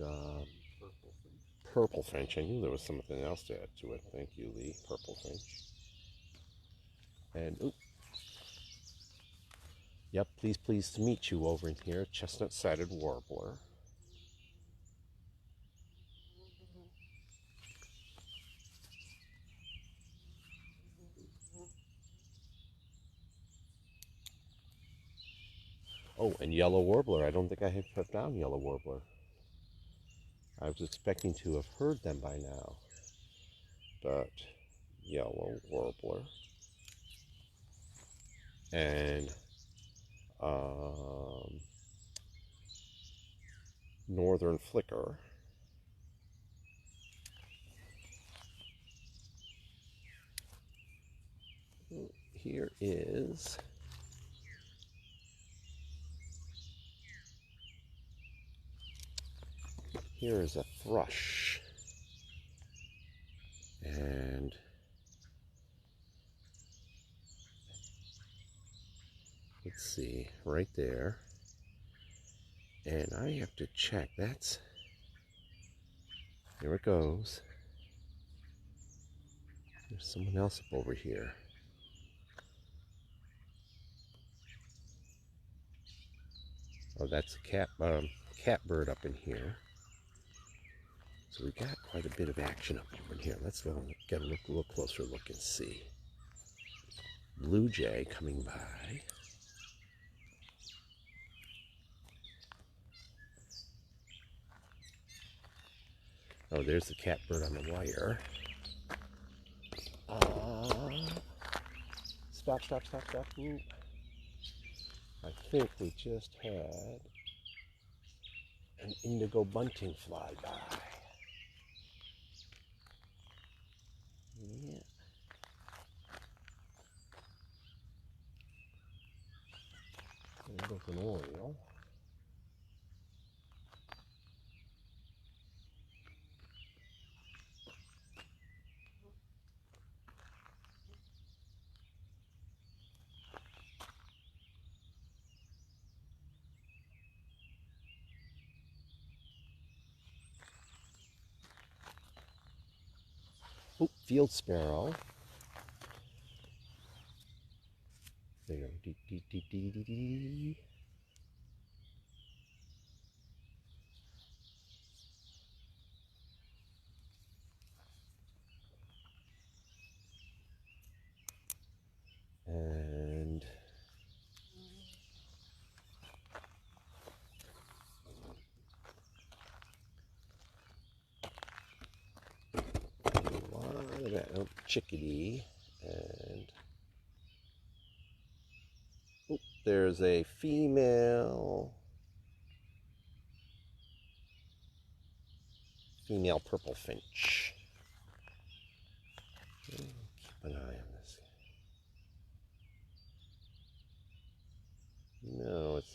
purple finch. I knew there was something else to add to it. Thank you, Lee. Purple finch. And, oop. Yep, pleased to meet you over in here. Chestnut-sided warbler. Oh, and yellow warbler. I don't think I had put down yellow warbler. I was expecting to have heard them by now. But yellow warbler. And northern flicker. Here is a thrush, and let's see, right there. And I have to check. That's, there it goes. There's someone else up over here. Oh, that's a catbird up in here. So we got quite a bit of action up over in here. Let's go get a little closer look and see. Blue jay coming by. Oh, there's the catbird on the wire. Stop. Ooh. I think we just had an indigo bunting fly by. Yeah. There goes an oriole. Oh, field sparrow. There you go. Dee, dee, dee, dee, dee, dee. And a lot of that chickadee. And oh, there's a female purple finch. Keep an eye on this. No, it's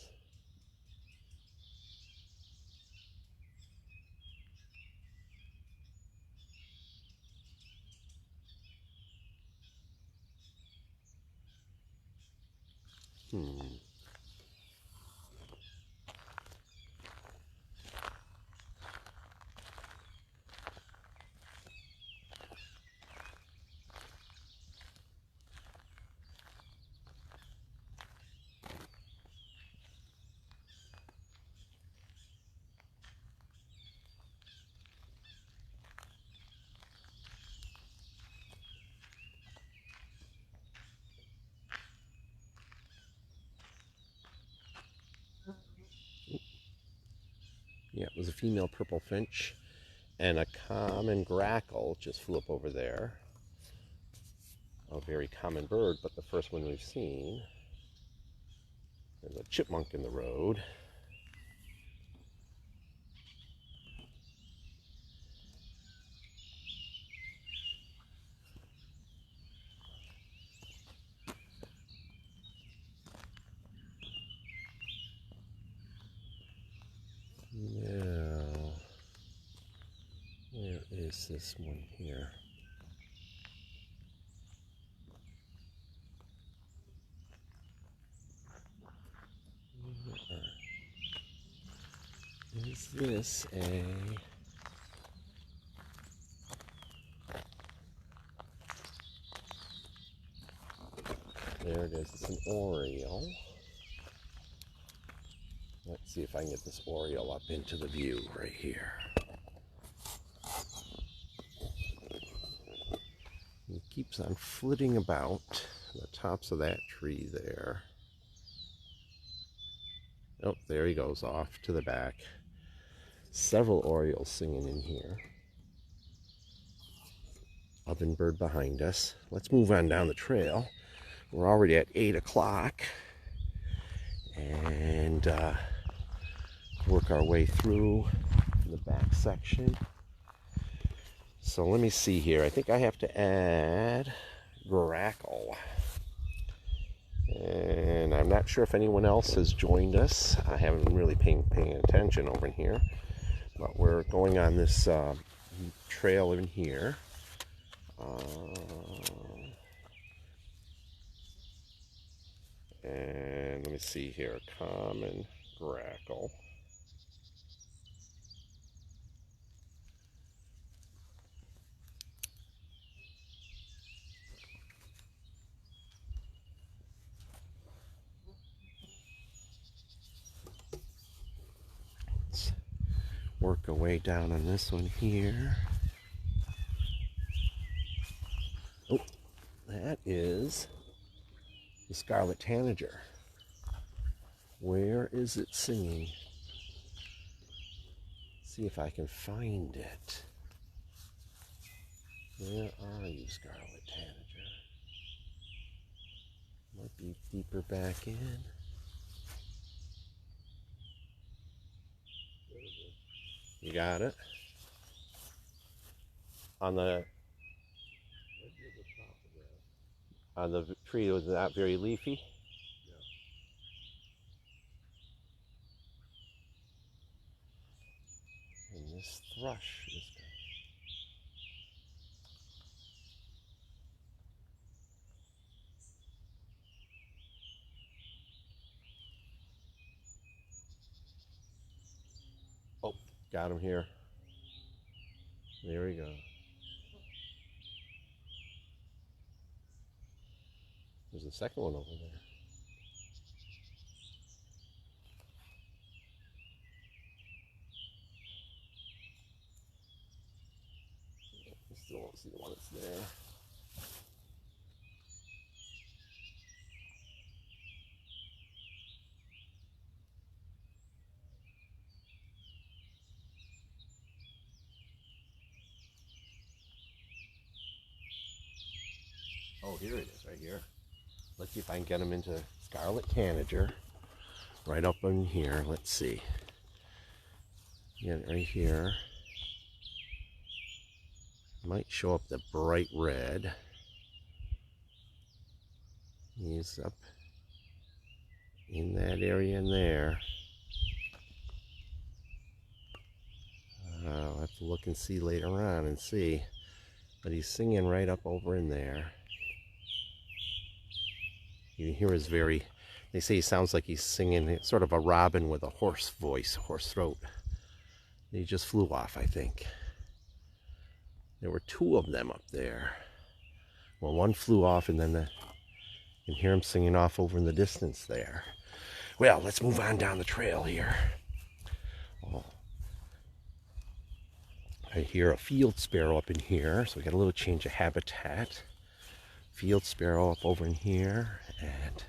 yeah, it was a female purple finch, and a common grackle just flew up over there. A very common bird, but the first one we've seen. There's a chipmunk in the road. Now, where is this one here? Is this a... There it is, it's an oriole. Let's see if I can get this oriole up into the view right here. He keeps on flitting about the tops of that tree there. Oh, there he goes off to the back. Several orioles singing in here. Ovenbird behind us. Let's move on down the trail. We're already at 8 o'clock. And work our way through the back section. So let me see here. I think I have to add grackle. And I'm not sure if anyone else has joined us. I haven't really paying attention over in here. But we're going on this trail in here. And let me see here. Common grackle. Let's work our way down on this one here. Oh, that is the scarlet tanager. Where is it singing? See if I can find it. Where are you, scarlet tanager? Might be deeper back in. You got it? On the Right near the top of that. on the tree was not very leafy. Yeah. And this thrush is oh, got him here. There we go. There's a second one over there. You still won't see the one that's there. Oh, here it is, right here. Let's see if I can get him into scarlet tanager. Right up in here. Let's see. Yeah, right here. Might show up the bright red. He's up in that area in there. I'll have to look and see later on and see. But he's singing right up over in there. You can hear his very, they say he sounds like he's singing sort of a robin with a hoarse voice, hoarse throat. He just flew off, I think. There were two of them up there. Well, one flew off, and then you can hear him singing off over in the distance there. Well, let's move on down the trail here. Oh. I hear a field sparrow up in here, so we got a little change of habitat. Field sparrow up over in here, and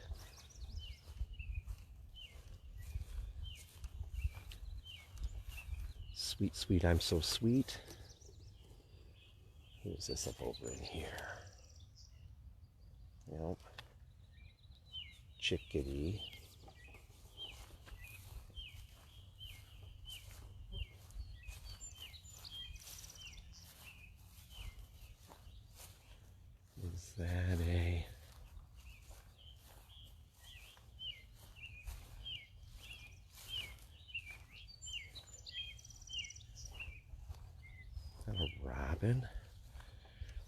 sweet, sweet, I'm so sweet. Who's this up over in here? Yep. Chickadee. Is that a... Is that a robin?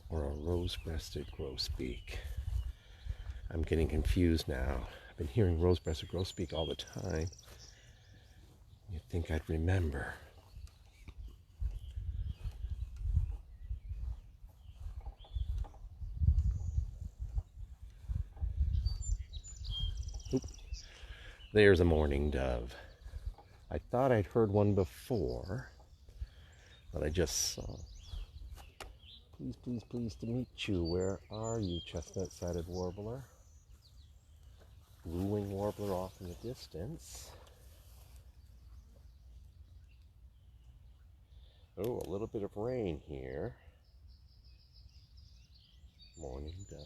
Or a rose-breasted grosbeak? I'm getting confused now. I've been hearing rose-breasted grosbeak all the time. You'd think I'd remember. Oop. There's a mourning dove. I thought I'd heard one before, but I just saw. Please, please, pleased to meet you. Where are you, chestnut-sided warbler? Blue-winged warbler off in the distance. Oh, a little bit of rain here. Mourning dove.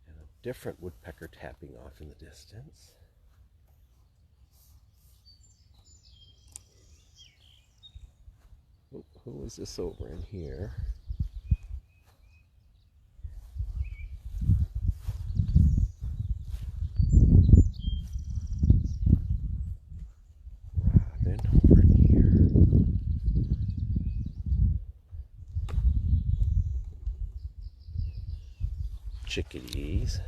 And a different woodpecker tapping off in the distance. Oh, who is this over in here? Robin over in here. Chickadees.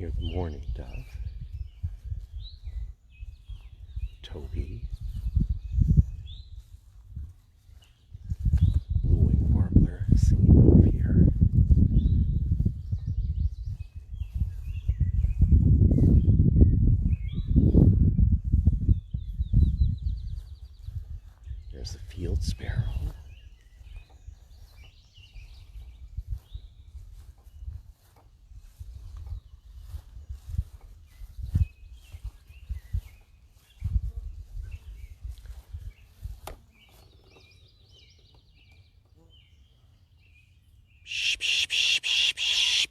hear the mourning dove, Toby, blue-winged warbler singing over here. There's the field sparrow. Shh, shh, shh, shh, shh.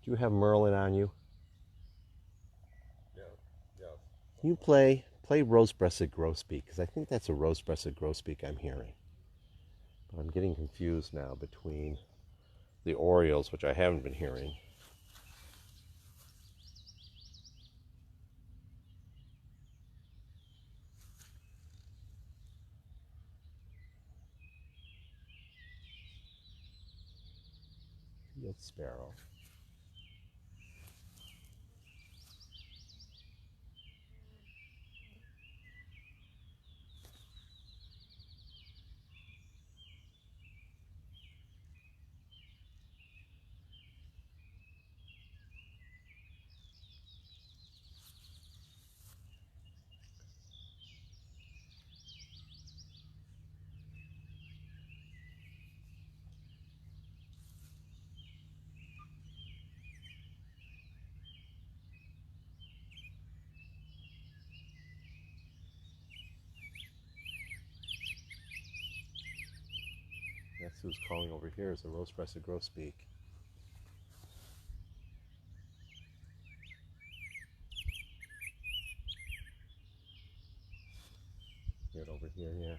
Do you have Merlin on you? Yeah, yeah. Can you play rose-breasted grosbeak? Because I think that's a rose-breasted grosbeak I'm hearing. But I'm getting confused now between the orioles, which I haven't been hearing. Field sparrow. That's who's calling over here is a rose-breasted grosbeak. Get over here, yeah.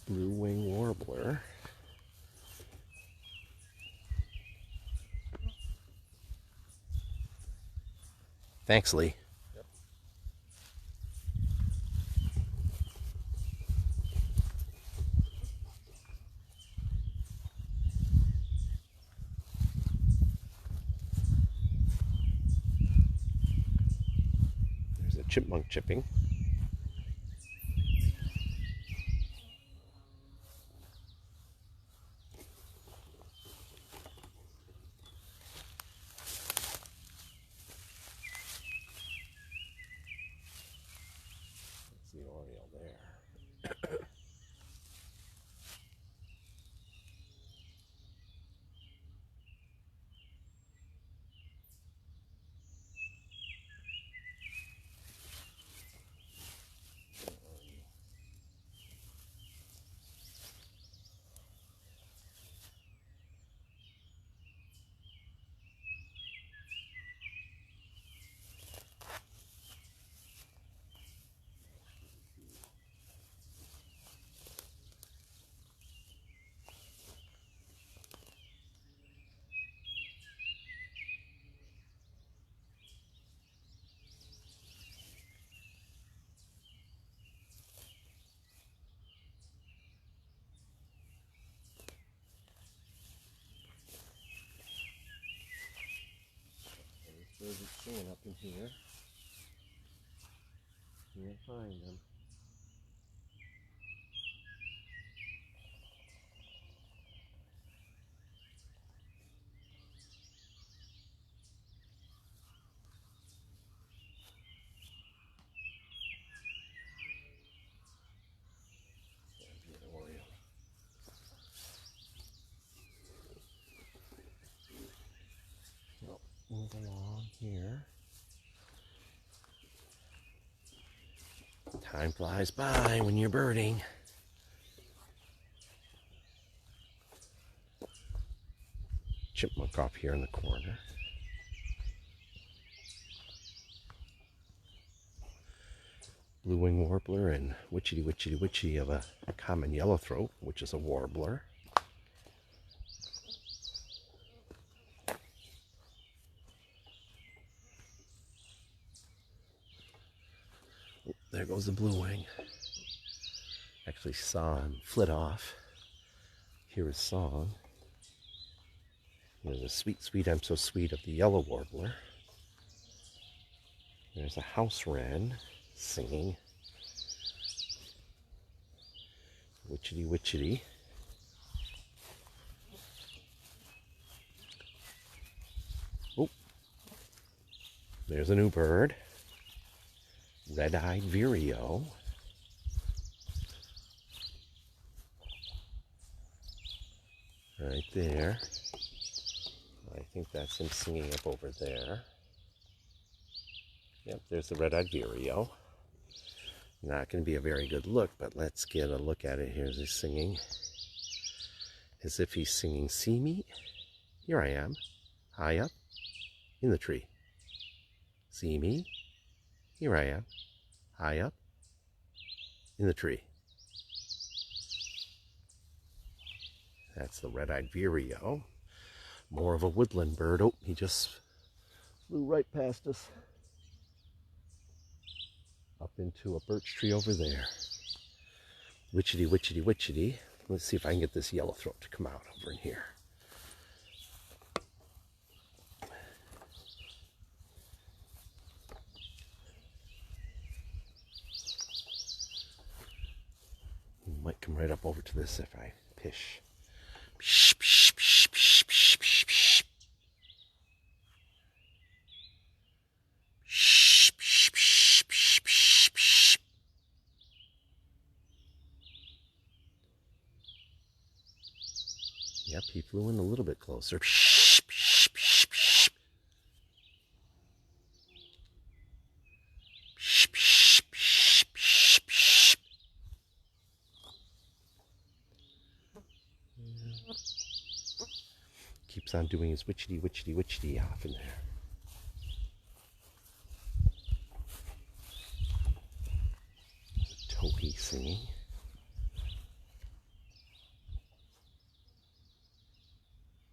Blue-winged warbler. Thanks, Lee. Yep. There's a chipmunk chipping. That's the oriole there. singing up in here. Can't find them. Move along here. Time flies by when you're birding. Chipmunk off here in the corner. Blue-winged warbler and witchetty of a common yellowthroat, which is a warbler. Oh, there goes the blue-wing. Actually saw him flit off. Hear his song. There's a sweet, sweet, I'm so sweet of the yellow warbler. There's a house wren singing. Witchetty. Oh, there's a new bird. Red-eyed vireo. Right there. I think that's him singing up over there. Yep, there's the red-eyed vireo. Not going to be a very good look, but let's get a look at it. Here's his singing. As if he's singing, see me? Here I am, high up in the tree. See me? Here I am, high up in the tree. That's the red-eyed vireo. More of a woodland bird. Oh, he just flew right past us. Up into a birch tree over there. Witchetty. Let's see if I can get this yellowthroat to come out over in here. He might come right up over to this if I pish. Psh, psh, psh, psh, psh, psh, psh. Shh, psh, psh, psh, psh, psh. Yep, he flew in a little bit closer. Psh, psh, psh, psh. Psh, psh, psh, psh, psh. Keeps on doing his witchetty off in there. Towhee singing.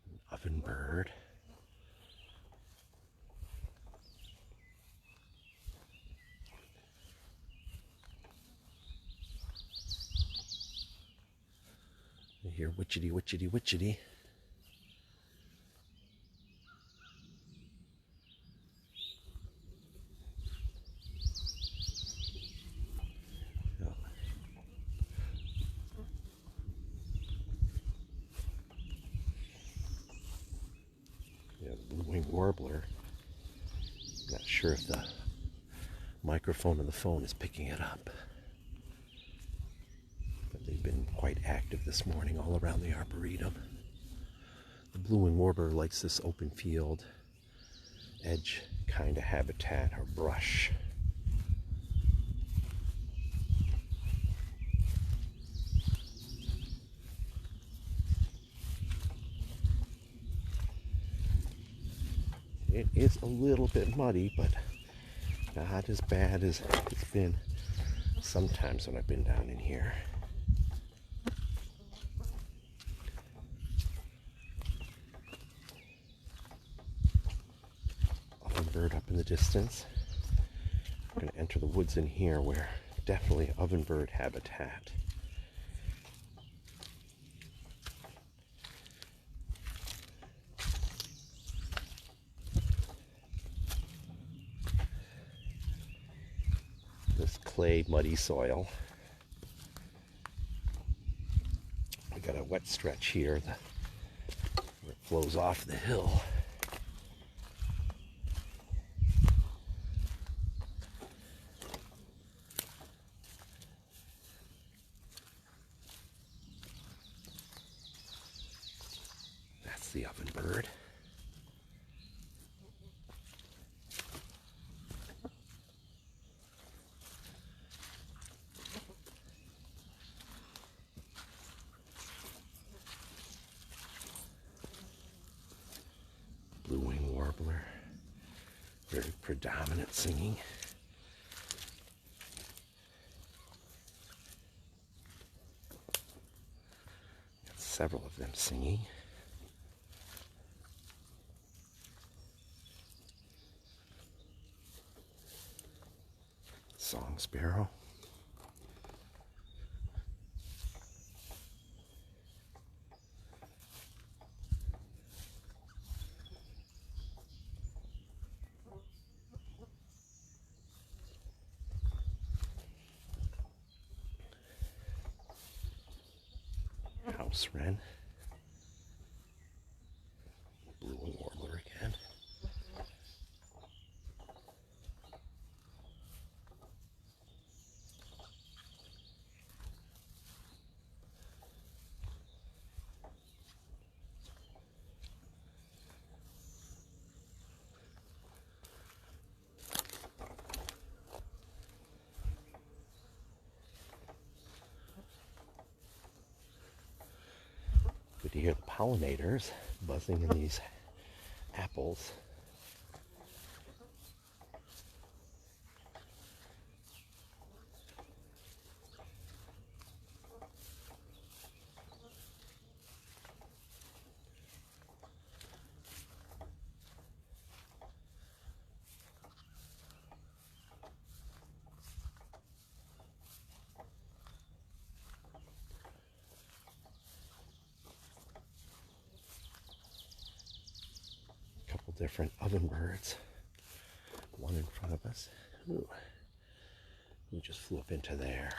An ovenbird. You hear witchetty. Blue-winged warbler. Not sure if the microphone of the phone is picking it up. But they've been quite active this morning all around the Arboretum. The blue-winged warbler likes this open field, edge kind of habitat or brush. It is a little bit muddy, but not as bad as it's been sometimes when I've been down in here. Ovenbird up in the distance. I'm going to enter the woods in here where definitely ovenbird habitat. clay, muddy soil. We got a wet stretch here where it flows off the hill. That's the ovenbird. Blue-winged warbler, very predominant singing. Got several of them singing. Song sparrow. House wren. Blue-winged warbler again. Good to hear the pollinators buzzing in these apples. Different ovenbirds. One in front of us. Ooh. He just flew up into there.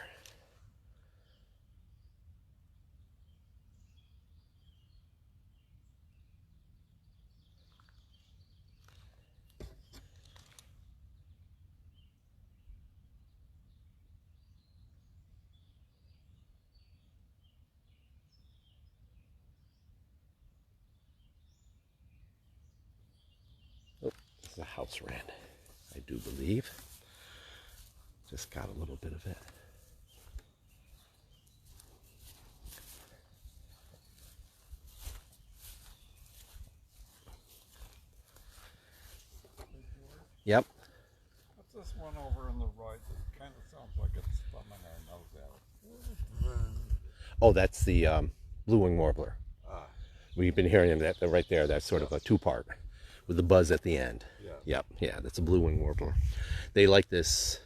Oh, this is a house wren, I do believe. Just got a little bit of it. Yep. What's this one over on the right that kind of sounds like it's thumbing our nose at it? Oh, that's the blue-winged warbler. Ah. We've been hearing that right there. That's sort of a two-part with the buzz at the end. Yeah. Yep. Yeah, that's a blue-winged warbler. They like this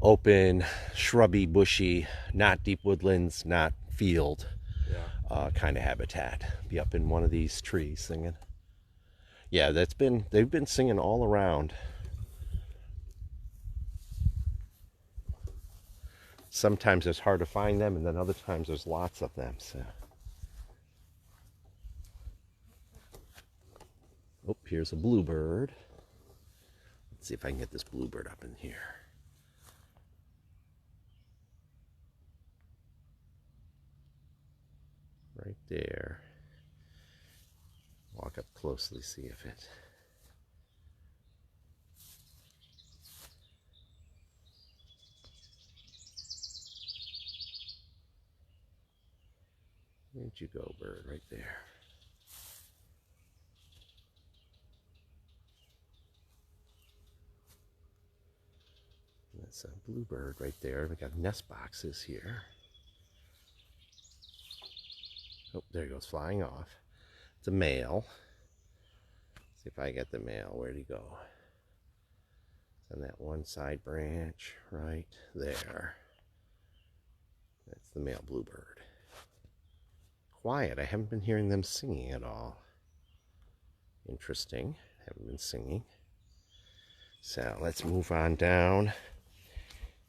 open, shrubby, bushy, not deep woodlands, not field kind of habitat. Be up in one of these trees singing. Yeah, they've been singing all around. Sometimes it's hard to find them, and then other times there's lots of them. So, oh, here's a bluebird. Let's see if I can get this bluebird up in here. Right there. Walk up closely, see if it... Where'd you go, bird? Right there. That's a bluebird right there. We got nest boxes here. Oh, there he goes, flying off. It's a male. See if I get the male. Where'd he go? It's on that one side branch right there. That's the male bluebird. Quiet. I haven't been hearing them singing at all. Interesting. Haven't been singing. So let's move on down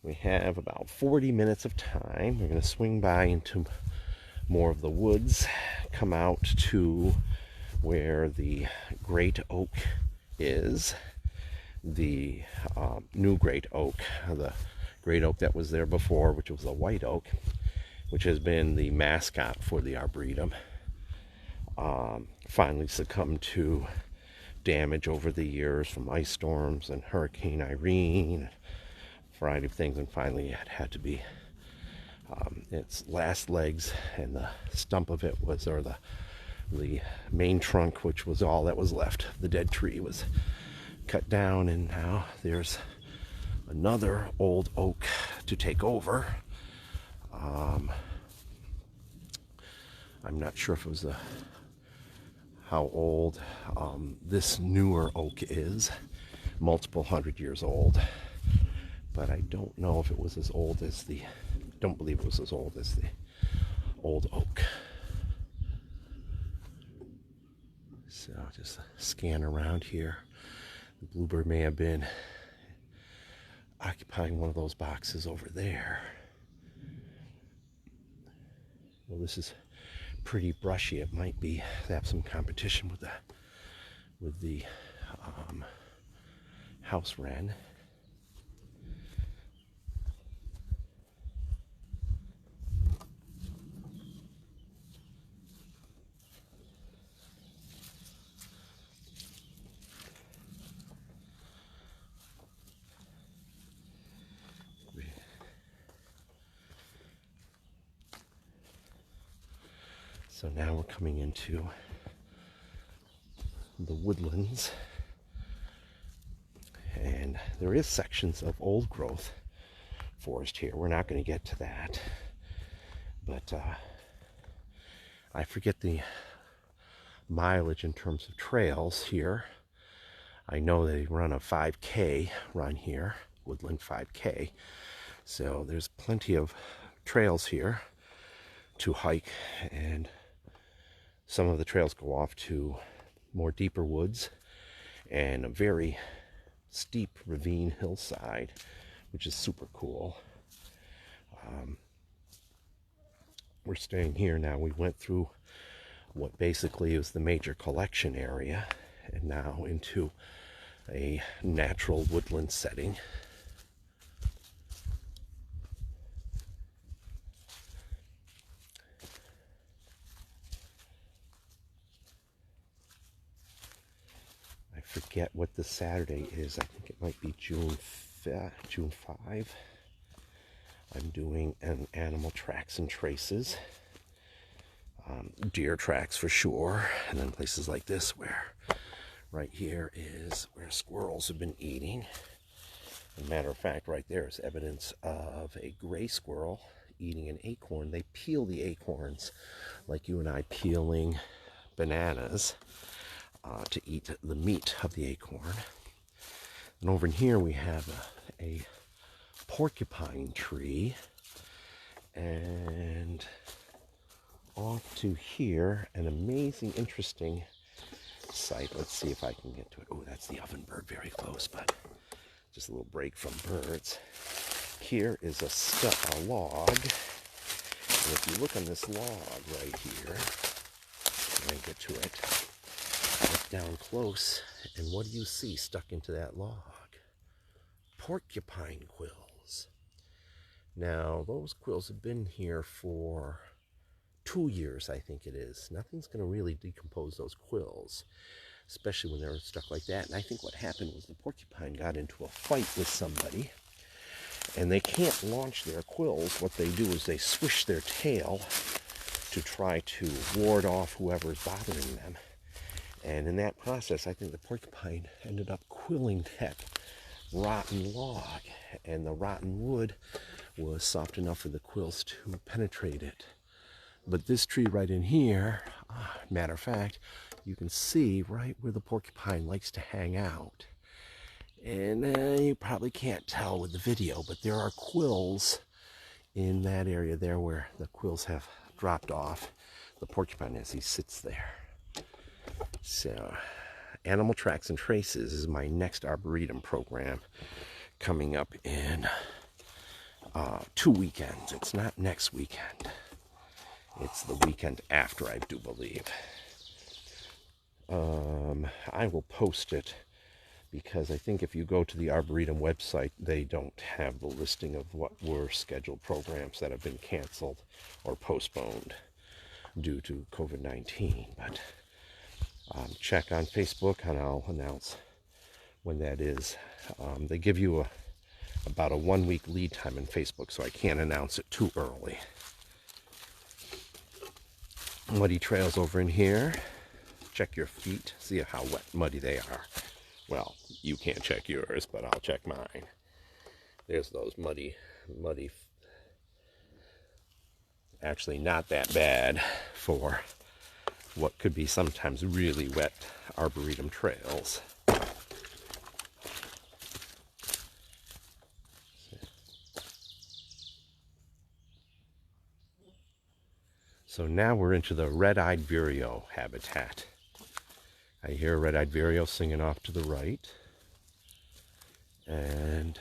We have about 40 minutes of time. We're going to swing by into more of the woods, come out to where the great oak is, the new great oak, the great oak that was there before, which was a white oak, which has been the mascot for the Arboretum, finally succumbed to damage over the years from ice storms and Hurricane Irene, a variety of things, and finally it had to be its last legs, and the stump of it was, or the main trunk, which was all that was left, the dead tree, was cut down, and now there's another old oak to take over. I'm not sure if it was how old this newer oak is, multiple 100 years old, but I don't know if it was as old as don't believe it was as old as the old oak. So just scan around here. The bluebird may have been occupying one of those boxes over there. Well, this is pretty brushy. It might be have some competition with the house wren. So now we're coming into the woodlands, and there is sections of old growth forest here. We're not going to get to that, but I forget the mileage in terms of trails here. I know they run a 5K run here, Woodland 5K, so there's plenty of trails here to hike, and some of the trails go off to more deeper woods and a very steep ravine hillside, which is super cool. We're staying here now. We went through what basically is the major collection area and now into a natural woodland setting. Forget what the Saturday is. I think it might be June 5. I'm doing an animal tracks and traces, deer tracks for sure, and then places like this where right here is where squirrels have been eating. As a matter of fact, right there is evidence of a gray squirrel eating an acorn. They peel the acorns like you and I peeling bananas to eat the meat of the acorn. And over in here we have a porcupine tree, and off to here an amazing, interesting sight. Let's see if I can get to it. Oh, that's the ovenbird very close, but just a little break from birds. Here is a log, and if you look on this log right here, when I get to it, look down close, and what do you see stuck into that log? Porcupine quills. Now, those quills have been here for 2 years, I think it is. Nothing's going to really decompose those quills, especially when they're stuck like that. And I think what happened was the porcupine got into a fight with somebody, and they can't launch their quills. What they do is they swish their tail to try to ward off whoever's bothering them. And in that process, I think the porcupine ended up quilling that rotten log, and the rotten wood was soft enough for the quills to penetrate it. But this tree right in here, matter of fact, you can see right where the porcupine likes to hang out. And you probably can't tell with the video, but there are quills in that area there where the quills have dropped off. The porcupine, as he sits there. So, Animal Tracks and Traces is my next Arboretum program coming up in 2 weekends. It's not next weekend. It's the weekend after, I do believe. I will post it because I think if you go to the Arboretum website, they don't have the listing of what were scheduled programs that have been canceled or postponed due to COVID-19. But check on Facebook and I'll announce when that is. They give you about a 1 week lead time in Facebook, so I can't announce it too early. Muddy trails over in here. Check your feet, see how wet, muddy they are. Well, you can't check yours, but I'll check mine. There's those muddy, actually not that bad for what could be sometimes really wet Arboretum trails. So now we're into the red-eyed vireo habitat. I hear red-eyed vireo singing off to the right. And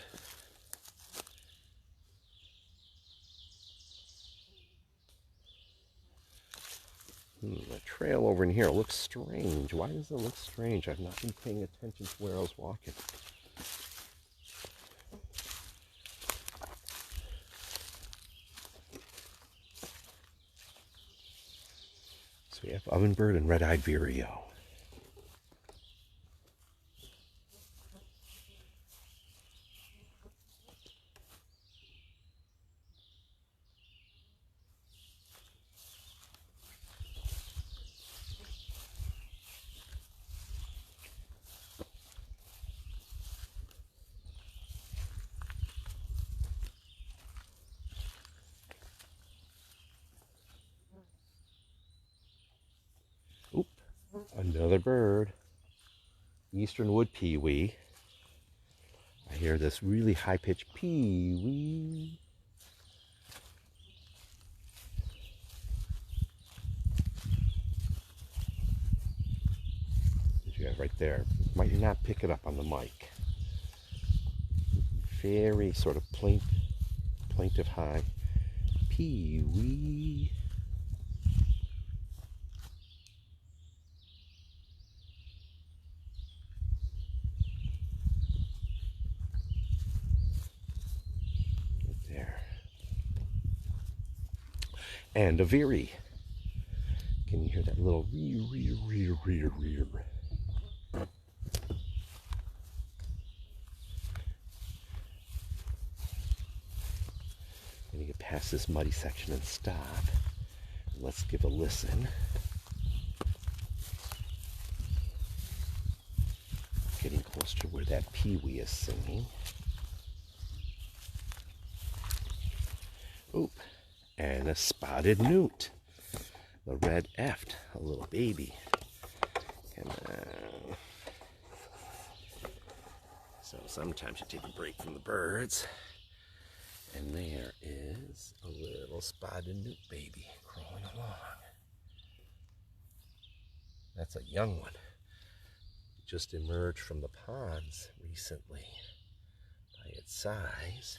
the trail over in here looks strange. Why does it look strange? I've not been paying attention to where I was walking. So we have ovenbird and red-eyed vireo. Oop, another bird. Eastern wood pewee. I hear this really high-pitched pewee. Yeah, right there. Might not pick it up on the mic. Very sort of plaintive high. Pewee. Right there. And a veery. Can you hear that little rear? Let me get past this muddy section and stop. Let's give a listen. Getting close to where that pewee is singing. Oop, and a spotted newt. The red-effed, a little baby. Come on. So sometimes you take a break from the birds. And there is a little spotted newt baby crawling along. That's a young one. Just emerged from the ponds recently by its size.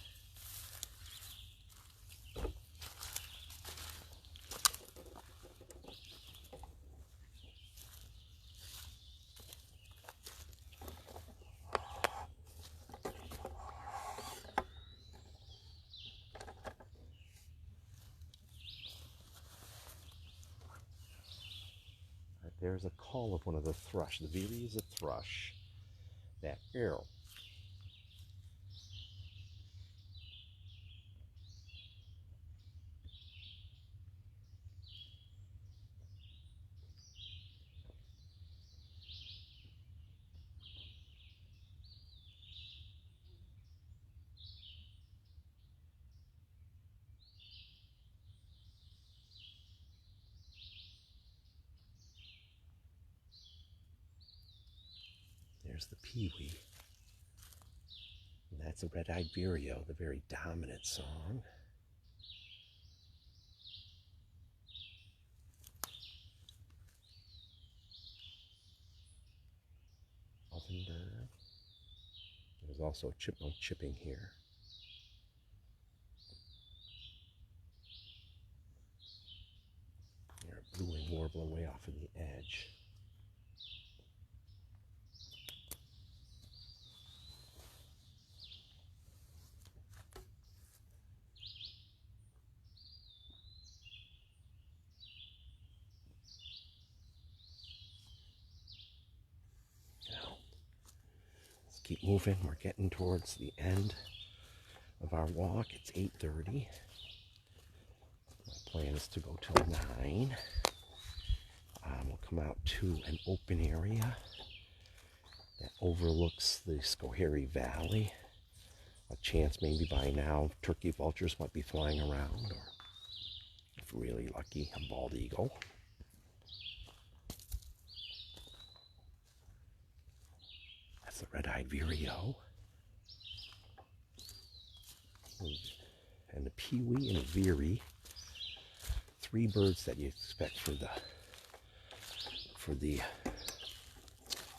There's a call of one of the thrush. The veery is a thrush. That arrow. There's the pewee. And that's a red-eyed vireo, the very dominant song. Ovenbird. There's also a chipmunk chipping here. warbler way off of the edge. Now, let's keep moving. We're getting towards the end of our walk. It's 8:30. My plan is to go till 9. We'll come out to an open area that overlooks the Schoharie Valley. A chance maybe by now turkey vultures might be flying around, or if really lucky, a bald eagle. That's the red-eyed vireo. And the pewee and a veery. 3 birds that you expect for the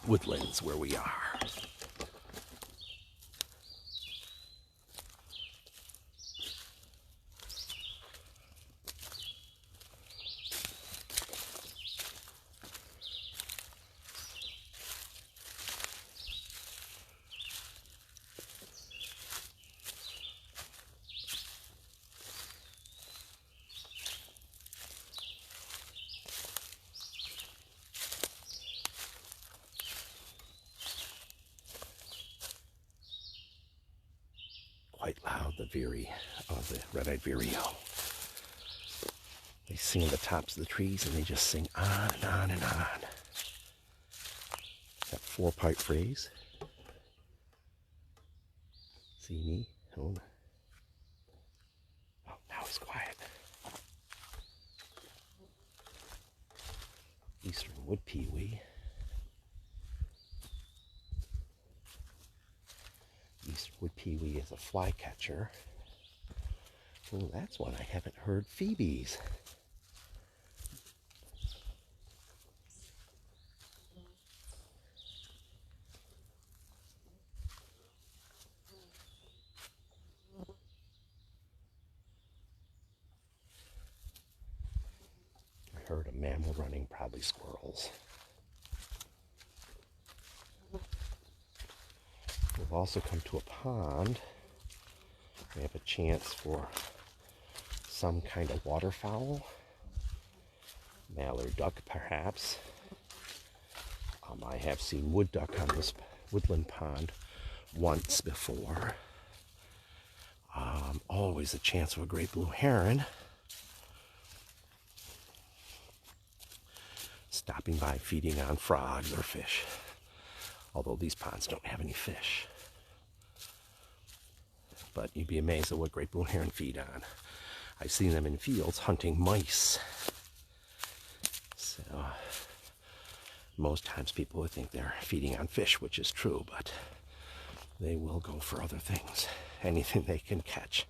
woodlands where we are. Quite loud, the red-eyed vireo. They sing in the tops of the trees, and they just sing on and on and on. That 4-pipe phrase. See me? Oh, now it's quiet. Eastern wood pewee. Eastwood pewee is a flycatcher. Oh, that's one I haven't heard. Phoebes. I heard a mammal running, probably squirrels. We've also come to a pond. We have a chance for some kind of waterfowl. Mallard duck, perhaps. I have seen wood duck on this woodland pond once before. Always a chance of a great blue heron. Stopping by, feeding on frogs or fish. Although these ponds don't have any fish. But you'd be amazed at what great blue heron feed on. I've seen them in fields hunting mice. So, most times people would think they're feeding on fish, which is true, but they will go for other things. Anything they can catch.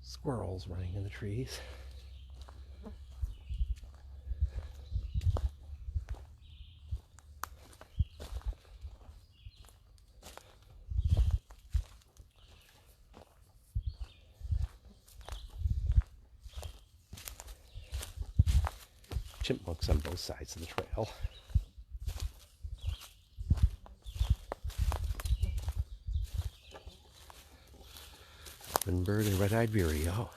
Squirrels running in the trees. Chipmunks on both sides of the trail. Bird and red-eyed vireo.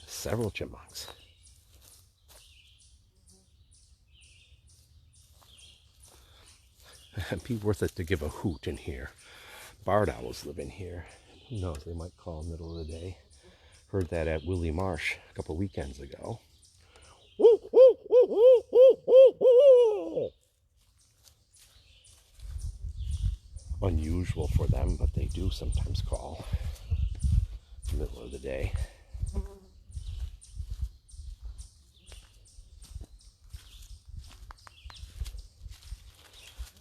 Several chipmunks. It'd be worth it to give a hoot in here. barred owls live in here. Who knows, they might call middle of the day. Heard that at Willie Marsh a couple weekends ago. Unusual for them, but they do sometimes call middle of the day.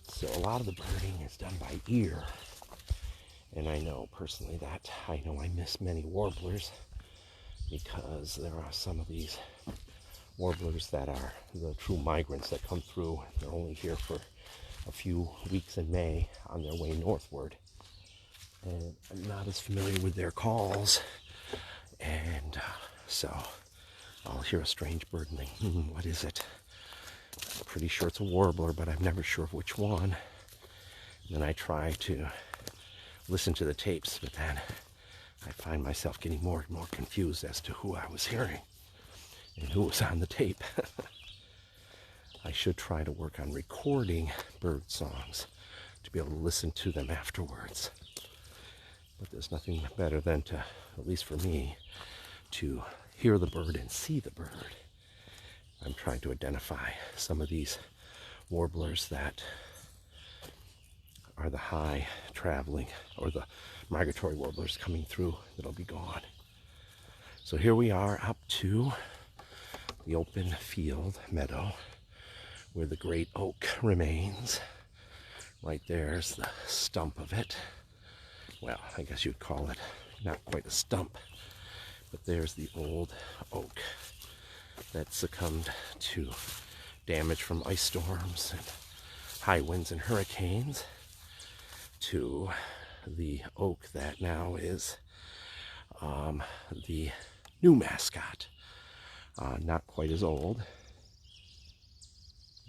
So a lot of the birding is done by ear. And I know personally that I miss many warblers, because there are some of these warblers that are the true migrants that come through. They're only here for a few weeks in May on their way northward. And I'm not as familiar with their calls. And so I'll hear a strange bird and think, what is it? I'm pretty sure it's a warbler, but I'm never sure of which one. And then I try to listen to the tapes, but then I find myself getting more and more confused as to who I was hearing and who was on the tape. I should try to work on recording bird songs to be able to listen to them afterwards. But there's nothing better than to, at least for me, to hear the bird and see the bird. I'm trying to identify some of these warblers that are the high traveling, or the migratory warblers coming through that'll be gone. So here we are up to the open field meadow where the great oak remains. Right there's the stump of it. Well, I guess you'd call it not quite a stump, but there's the old oak that succumbed to damage from ice storms and high winds and hurricanes, to the oak that now is the new mascot. Not quite as old.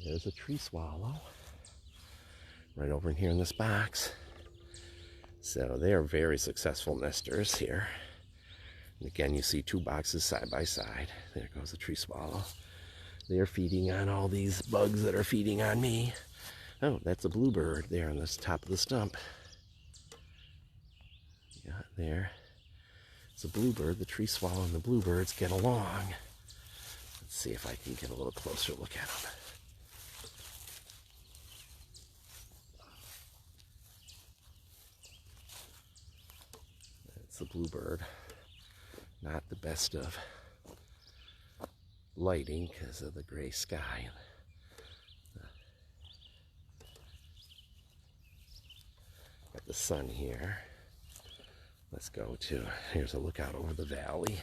There's a tree swallow right over in here in this box. So they are very successful nesters here. And again, you see two boxes side by side. There goes the tree swallow. They are feeding on all these bugs that are feeding on me. Oh, that's a bluebird there on the top of the stump. Yeah, there. It's a bluebird. The tree swallow and the bluebirds get along. Let's see if I can get a little closer look at them. That's the bluebird. Not the best of lighting because of the gray sky. Got the sun here. Let's go to, here's a lookout over the valley.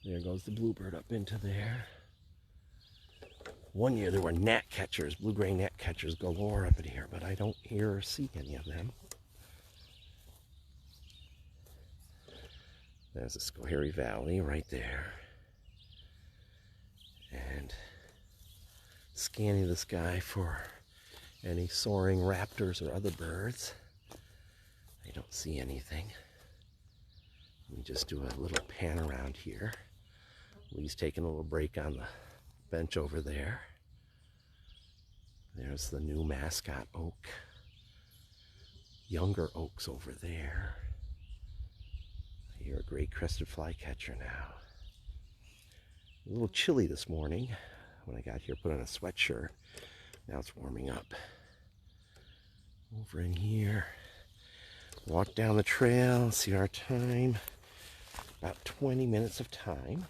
There goes the bluebird up into there. One year there were gnatcatchers, blue-gray gnatcatchers galore up in here, but I don't hear or see any of them. There's the Schoharie Valley right there. And scanning the sky for any soaring raptors or other birds. I don't see anything. Let me just do a little pan around here. Lee's taking a little break on the bench over there. There's the new mascot oak. Younger oaks over there. I hear a great crested flycatcher now. A little chilly this morning. When I got here, put on a sweatshirt. Now it's warming up. Over in here. Walk down the trail, see our time. About 20 minutes of time.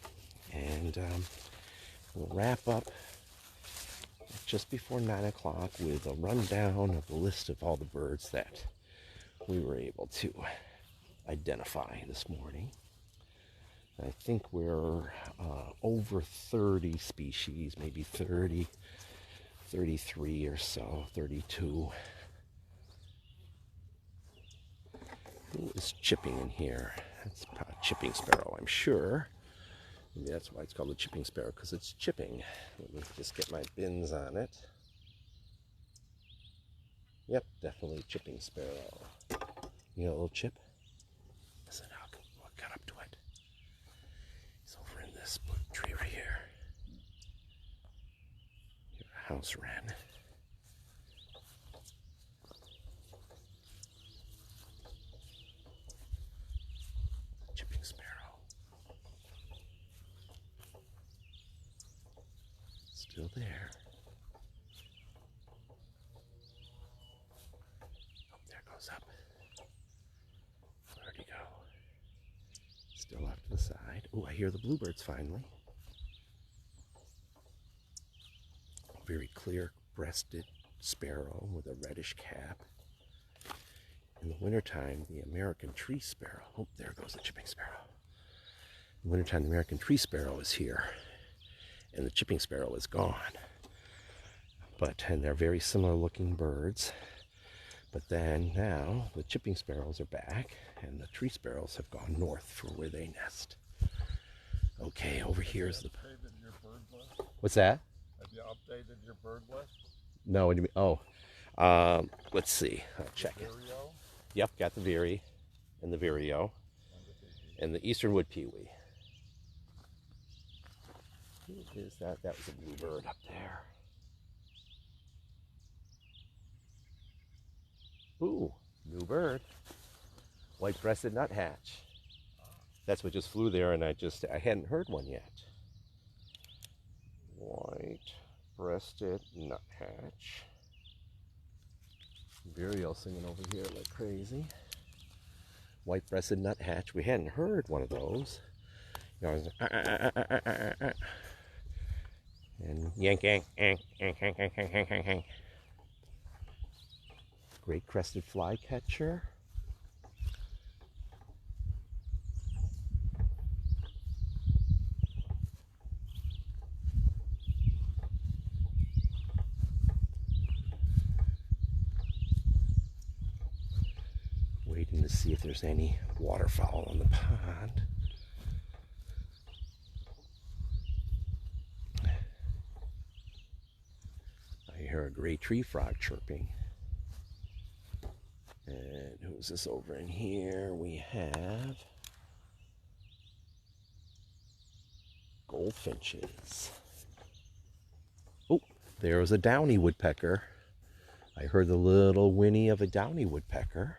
And we'll wrap up just before 9 o'clock with a rundown of the list of all the birds that we were able to identify this morning. I think we're over 30 species, maybe 30, 33 or so, 32. Who is chipping in here? That's a chipping sparrow, I'm sure. Maybe that's why it's called the chipping sparrow, because it's chipping. Let me just get my bins on it. Yep, definitely chipping sparrow. You got a little chip? Listen, I'll cut up to it. He's over in this tree right here. You're a house wren. still there. Oh, there goes up. Where'd he go? Still off to the side. Oh, I hear the bluebirds finally. Very clear-breasted sparrow with a reddish cap. In the wintertime, the American tree sparrow. Oh, there goes the chipping sparrow. In the wintertime, the American tree sparrow is here, and the chipping sparrow is gone. And they're very similar looking birds. But then now the chipping sparrows are back, and the tree sparrows have gone north for where they nest. Okay, over here is the. Updated your bird list? What's that? Have you updated your bird list? No, what do you mean? Oh, let's see. I'll check it. Vireo? Yep, got the Veery and the Vireo and the Eastern Wood Pewee. Who is that? That was a bluebird up there. Ooh, new bird. White-breasted nuthatch. That's what just flew there, and I hadn't heard one yet. White-breasted nuthatch. Vireo singing over here like crazy. White-breasted nuthatch. We hadn't heard one of those. You know, I was like, and yank, yank, yank, yank, yank, yank, yank, yank, yank, yank. Great crested flycatcher. Waiting to see if there's any waterfowl on the pond. I hear a gray tree frog chirping. And who's this over in here? We have goldfinches. Oh, there was a downy woodpecker. I heard the little whinny of a downy woodpecker.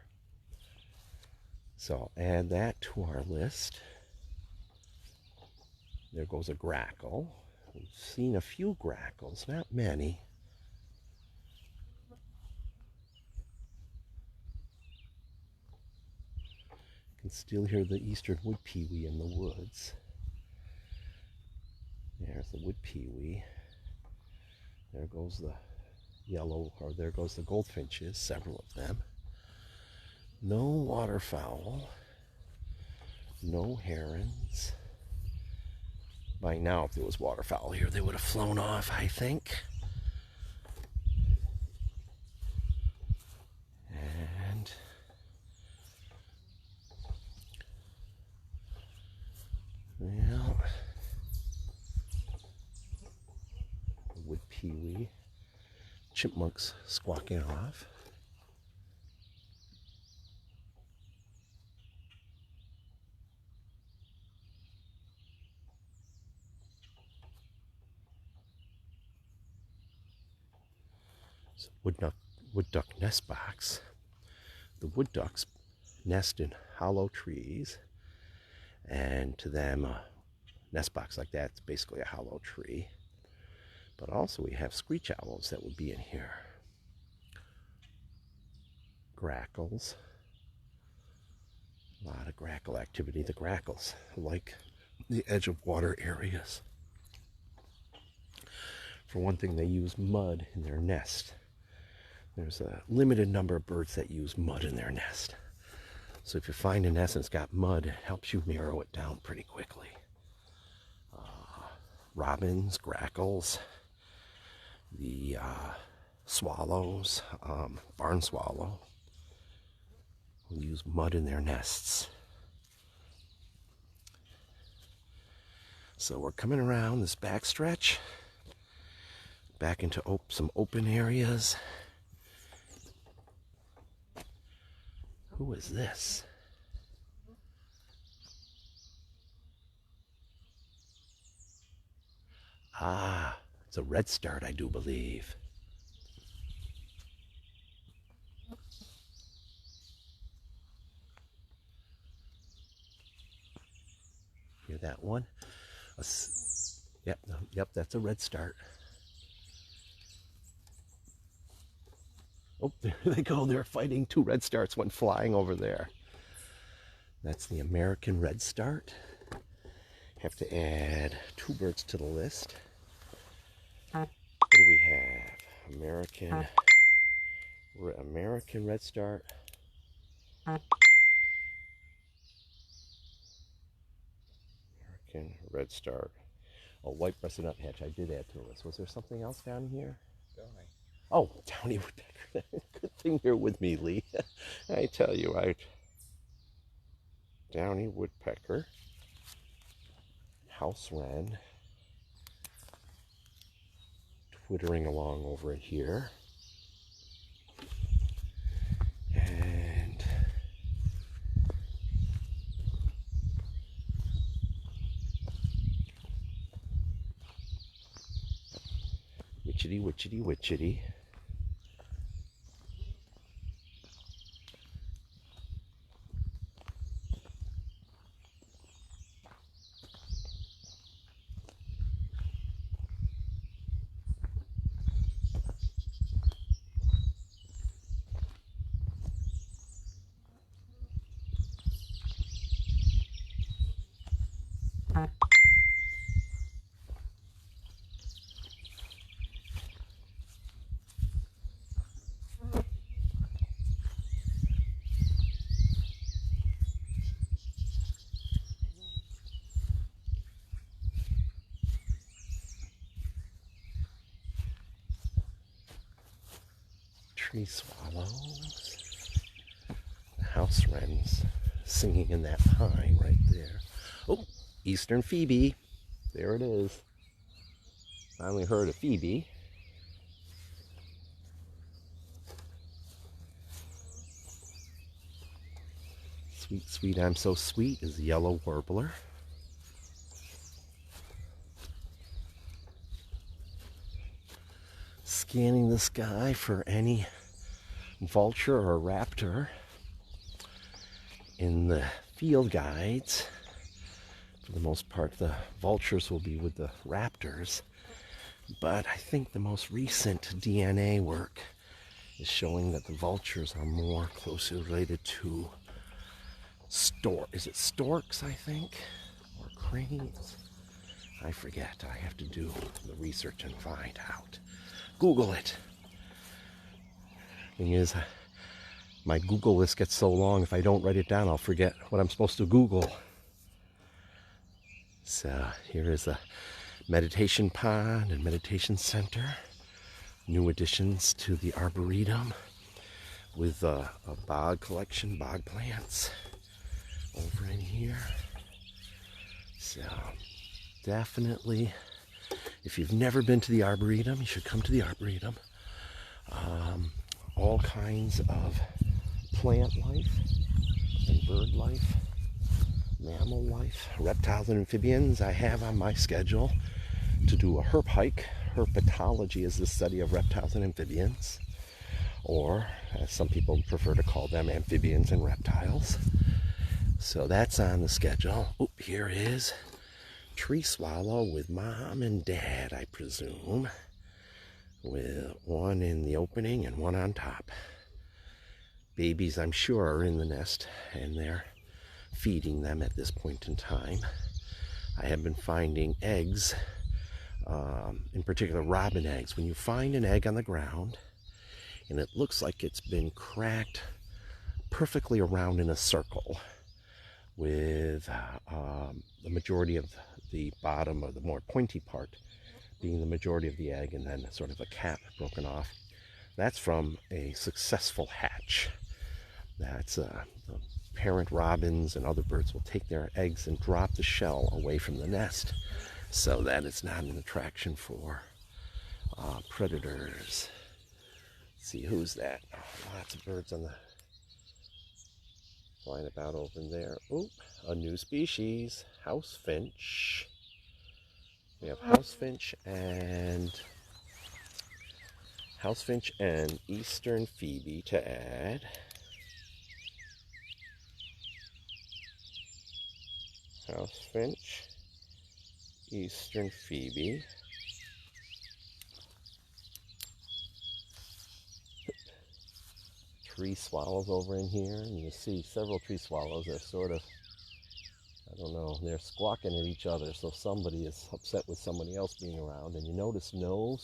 So I'll add that to our list. There goes a grackle. We've seen a few grackles, not many. You can still hear the eastern wood pewee in the woods. There's the wood pewee. There goes the yellow, or there goes the goldfinches, several of them. No waterfowl, no herons. By now, if there was waterfowl here, they would have flown off, I think. And well, the wood pewee, chipmunks squawking off. Wood duck nest box. The wood ducks nest in hollow trees, and to them, a nest box like that is basically a hollow tree. But also we have screech owls that would be in here. Grackles. A lot of grackle activity. The grackles like the edge of water areas. For one thing, they use mud in their nest. There's a limited number of birds that use mud in their nest. So if you find a nest that's got mud, it helps you narrow it down pretty quickly. Robins, grackles, the swallows, barn swallow, will use mud in their nests. So we're coming around this back stretch, back into some open areas. Who is this? Ah, it's a redstart, I do believe. Hear that one? Yep, that's a redstart. Oh, there they go. They're fighting. 2 redstarts went flying over there. That's the American redstart. Have to add 2 birds to the list. What do we have? American redstart. American redstart. Oh, white-breasted nuthatch. I did add to the list. Was there something else down here? Downy. Oh, downy woodpecker. Good thing you're with me, Lee. I tell you, downy woodpecker, house wren, twittering along over here, and witchety, witchety, witchety. Tree swallows, house wrens singing in that pine right there. Oh, eastern phoebe, there it is. Finally heard a phoebe. Sweet, sweet, I'm so sweet is the yellow warbler. Scanning the sky for any vulture or raptor. In the field guides, for the most part, the vultures will be with the raptors. But I think the most recent DNA work is showing that the vultures are more closely related to storks, I think? Or cranes? I forget. I have to do the research and find out. Google it. Thing is, my Google list gets so long, if I don't write it down, I'll forget what I'm supposed to Google. So here is a meditation pond and meditation center. New additions to the Arboretum with a bog collection, bog plants over in here. So definitely, if you've never been to the Arboretum, you should come to the Arboretum. All kinds of plant life and bird life, mammal life, reptiles and amphibians. I have on my schedule to do a herp hike. Herpetology is the study of reptiles and amphibians, or as some people prefer to call them, amphibians and reptiles. So that's on the schedule. Oh, here is tree swallow with mom and dad, I presume, with one in the opening and one on top. Babies, I'm sure, are in the nest and they're feeding them at this point in time. I have been finding eggs, in particular robin eggs. When you find an egg on the ground and it looks like it's been cracked perfectly around in a circle with the majority of the bottom, or the more pointy part, being the majority of the egg, and then sort of a cap broken off, that's from a successful hatch. That's the parent robins and other birds will take their eggs and drop the shell away from the nest so that it's not an attraction for predators. Let's see, who's that? Oh, lots of birds on the flying about over there. Oop, a new species, house finch. We have house finch and eastern phoebe to add. House finch, eastern phoebe. tree swallows over in here, and you see several tree swallows. They're sort of, I don't know, they're squawking at each other, so somebody is upset with somebody else being around. And you notice no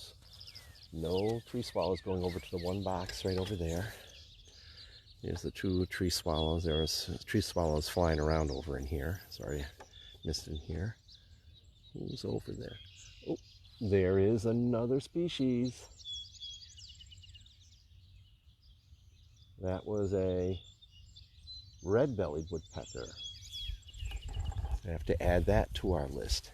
tree swallows going over to the one box right over there. Here's the two tree swallows. There's tree swallows flying around over in here. Sorry, I missed in here. Who's over there? Oh, there is another species. That was a red-bellied woodpecker. I have to add that to our list.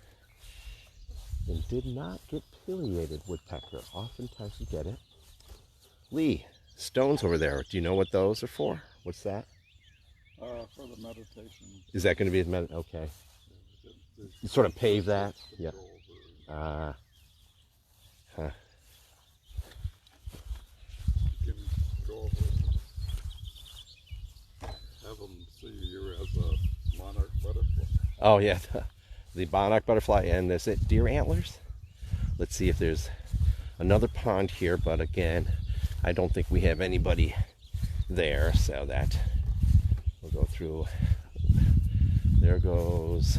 And did not get pileated woodpecker. Oftentimes you get it. Lee, stones over there. Do you know what those are for? What's that? For the meditation. Is that going to be a okay. You sort of pave that? Yeah. Huh. You can go over and have them see you as a monarch butterfly. Oh yeah, the monarch butterfly, and is it deer antlers? Let's see if there's another pond here, but again, I don't think we have anybody there, so that we'll go through. There goes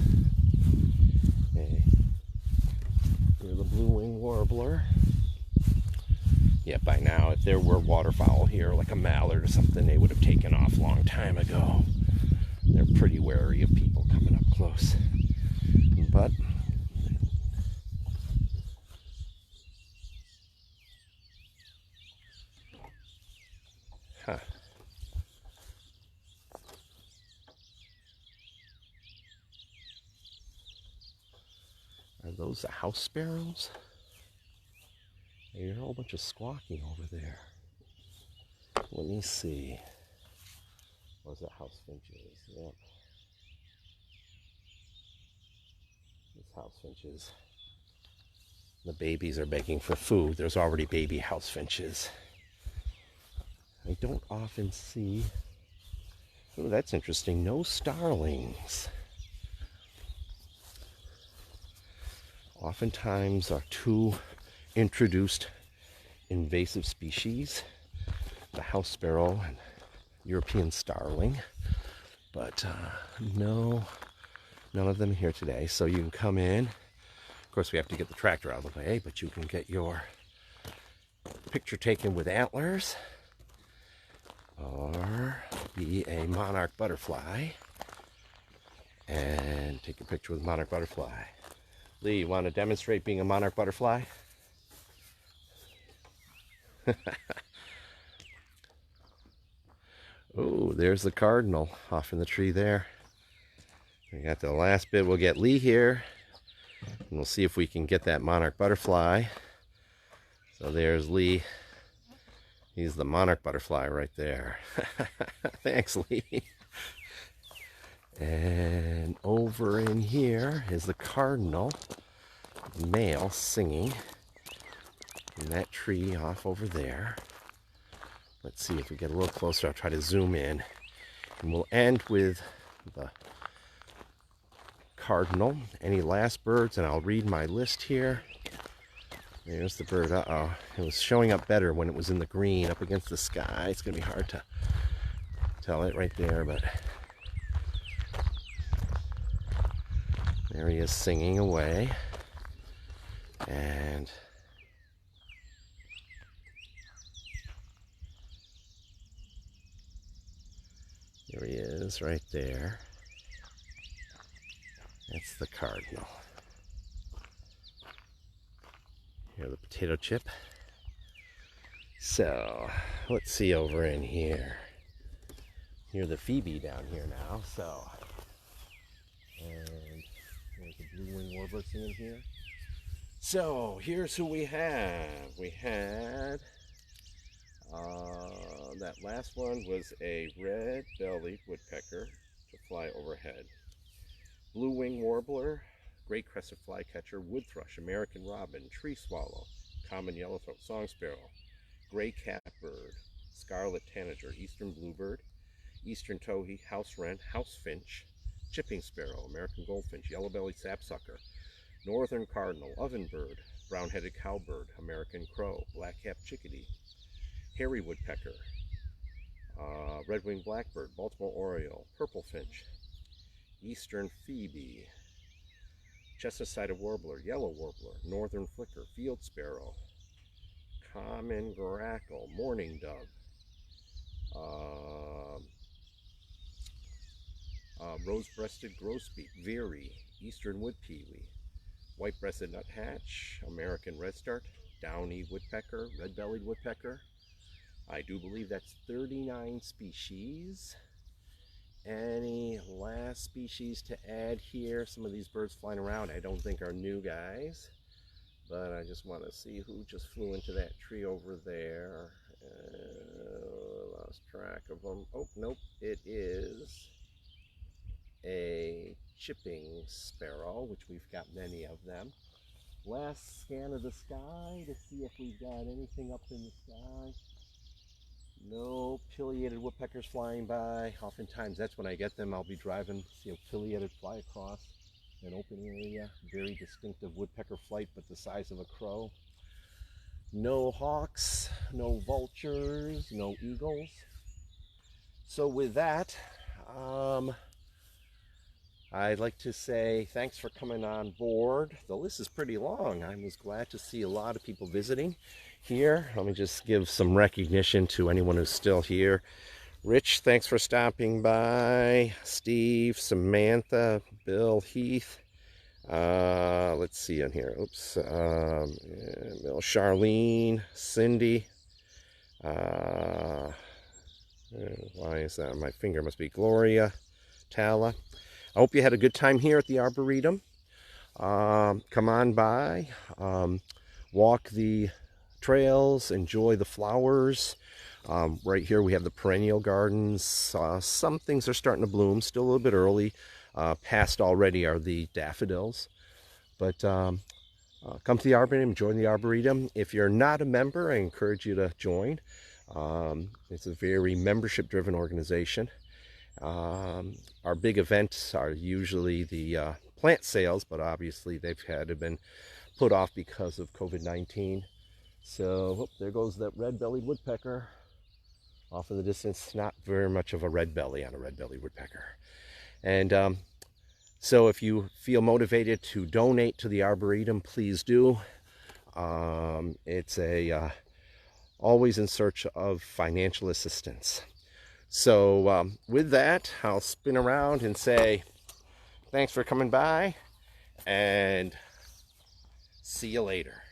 here's the blue-winged warbler. Yeah, by now, if there were waterfowl here, like a mallard or something, they would have taken off a long time ago. They're pretty wary of people coming up close. But huh. Are those the house sparrows? I hear a whole bunch of squawking over there. Let me see. What is that? House finches. Yep. It's house finches. The babies are begging for food. There's already baby house finches. I don't often see. Oh, that's interesting. No starlings. Oftentimes are two introduced invasive species, the house sparrow and European starling, but no, none of them here today. So you can come in. Of course, we have to get the tractor out of the way, but you can get your picture taken with antlers or be a monarch butterfly and take a picture with a monarch butterfly. Lee, you want to demonstrate being a monarch butterfly? Oh, there's the cardinal off in the tree there. We got the last bit. We'll get Lee here, and we'll see if we can get that monarch butterfly. So there's Lee. He's the monarch butterfly right there. Thanks, Lee. And over in here is the cardinal male singing in that tree off over there. Let's see if we get a little closer. I'll try to zoom in. And we'll end with the cardinal. Any last birds? And I'll read my list here. There's the bird. Uh-oh. It was showing up better when it was in the green up against the sky. It's going to be hard to tell it right there, but there he is singing away. And there he is right there. That's the cardinal. Here, the potato chip. So, let's see over in here. Here's the Phoebe down here now, so. And there's the blue-winged warbler singing here. So, here's who we have. We had, that last one was a red-bellied woodpecker to fly overhead. Blue-winged warbler, great crested flycatcher, wood thrush, American robin, tree swallow, common yellowthroat song sparrow, gray catbird, scarlet tanager, eastern bluebird, eastern towhee, house wren, house finch, chipping sparrow, American goldfinch, yellow-bellied sapsucker, northern cardinal, ovenbird, brown-headed cowbird, American crow, black-capped chickadee, hairy woodpecker, red-winged blackbird, Baltimore oriole, purple finch, eastern phoebe, chestnut-sided warbler, yellow warbler, northern flicker, field sparrow, common grackle, mourning dove, rose-breasted grosbeak, veery, eastern wood pewee, white-breasted nuthatch, American redstart, downy woodpecker, red-bellied woodpecker. I do believe that's 39 species. Any last species to add here? Some of these birds flying around I don't think are new guys, but I just want to see who just flew into that tree over there. Lost track of them. Oh, nope, it is a chipping sparrow, which we've got many of them. Last scan of the sky to see if we've got anything up in the sky. No pileated woodpeckers flying by. Oftentimes that's when I get them. I'll be driving, see a pileated fly across an open area. Very distinctive woodpecker flight, but the size of a crow. No hawks, no vultures, no eagles. So with that, I'd like to say thanks for coming on board. The list is pretty long. I was glad to see a lot of people visiting here. Let me just give some recognition to anyone who's still here. Rich, thanks for stopping by. Steve, Samantha, Bill, Heath. Let's see in here. Oops. Bill, Charlene, Cindy. Why is that? My finger must be Gloria, Tala. I hope you had a good time here at the Arboretum. Come on by, walk the trails, enjoy the flowers. Right here we have the perennial gardens. Some things are starting to bloom, still a little bit early. Past already are the daffodils. But come to the Arboretum, join the Arboretum. If you're not a member, I encourage you to join. It's a very membership-driven organization. Our big events are usually the plant sales, but obviously they've had to been put off because of COVID-19. So there goes that red-bellied woodpecker off in the distance. Not very much of a red belly on a red-bellied woodpecker. And so if you feel motivated to donate to the Arboretum, please do. It's always in search of financial assistance. So with that, I'll spin around and say thanks for coming by, and see you later.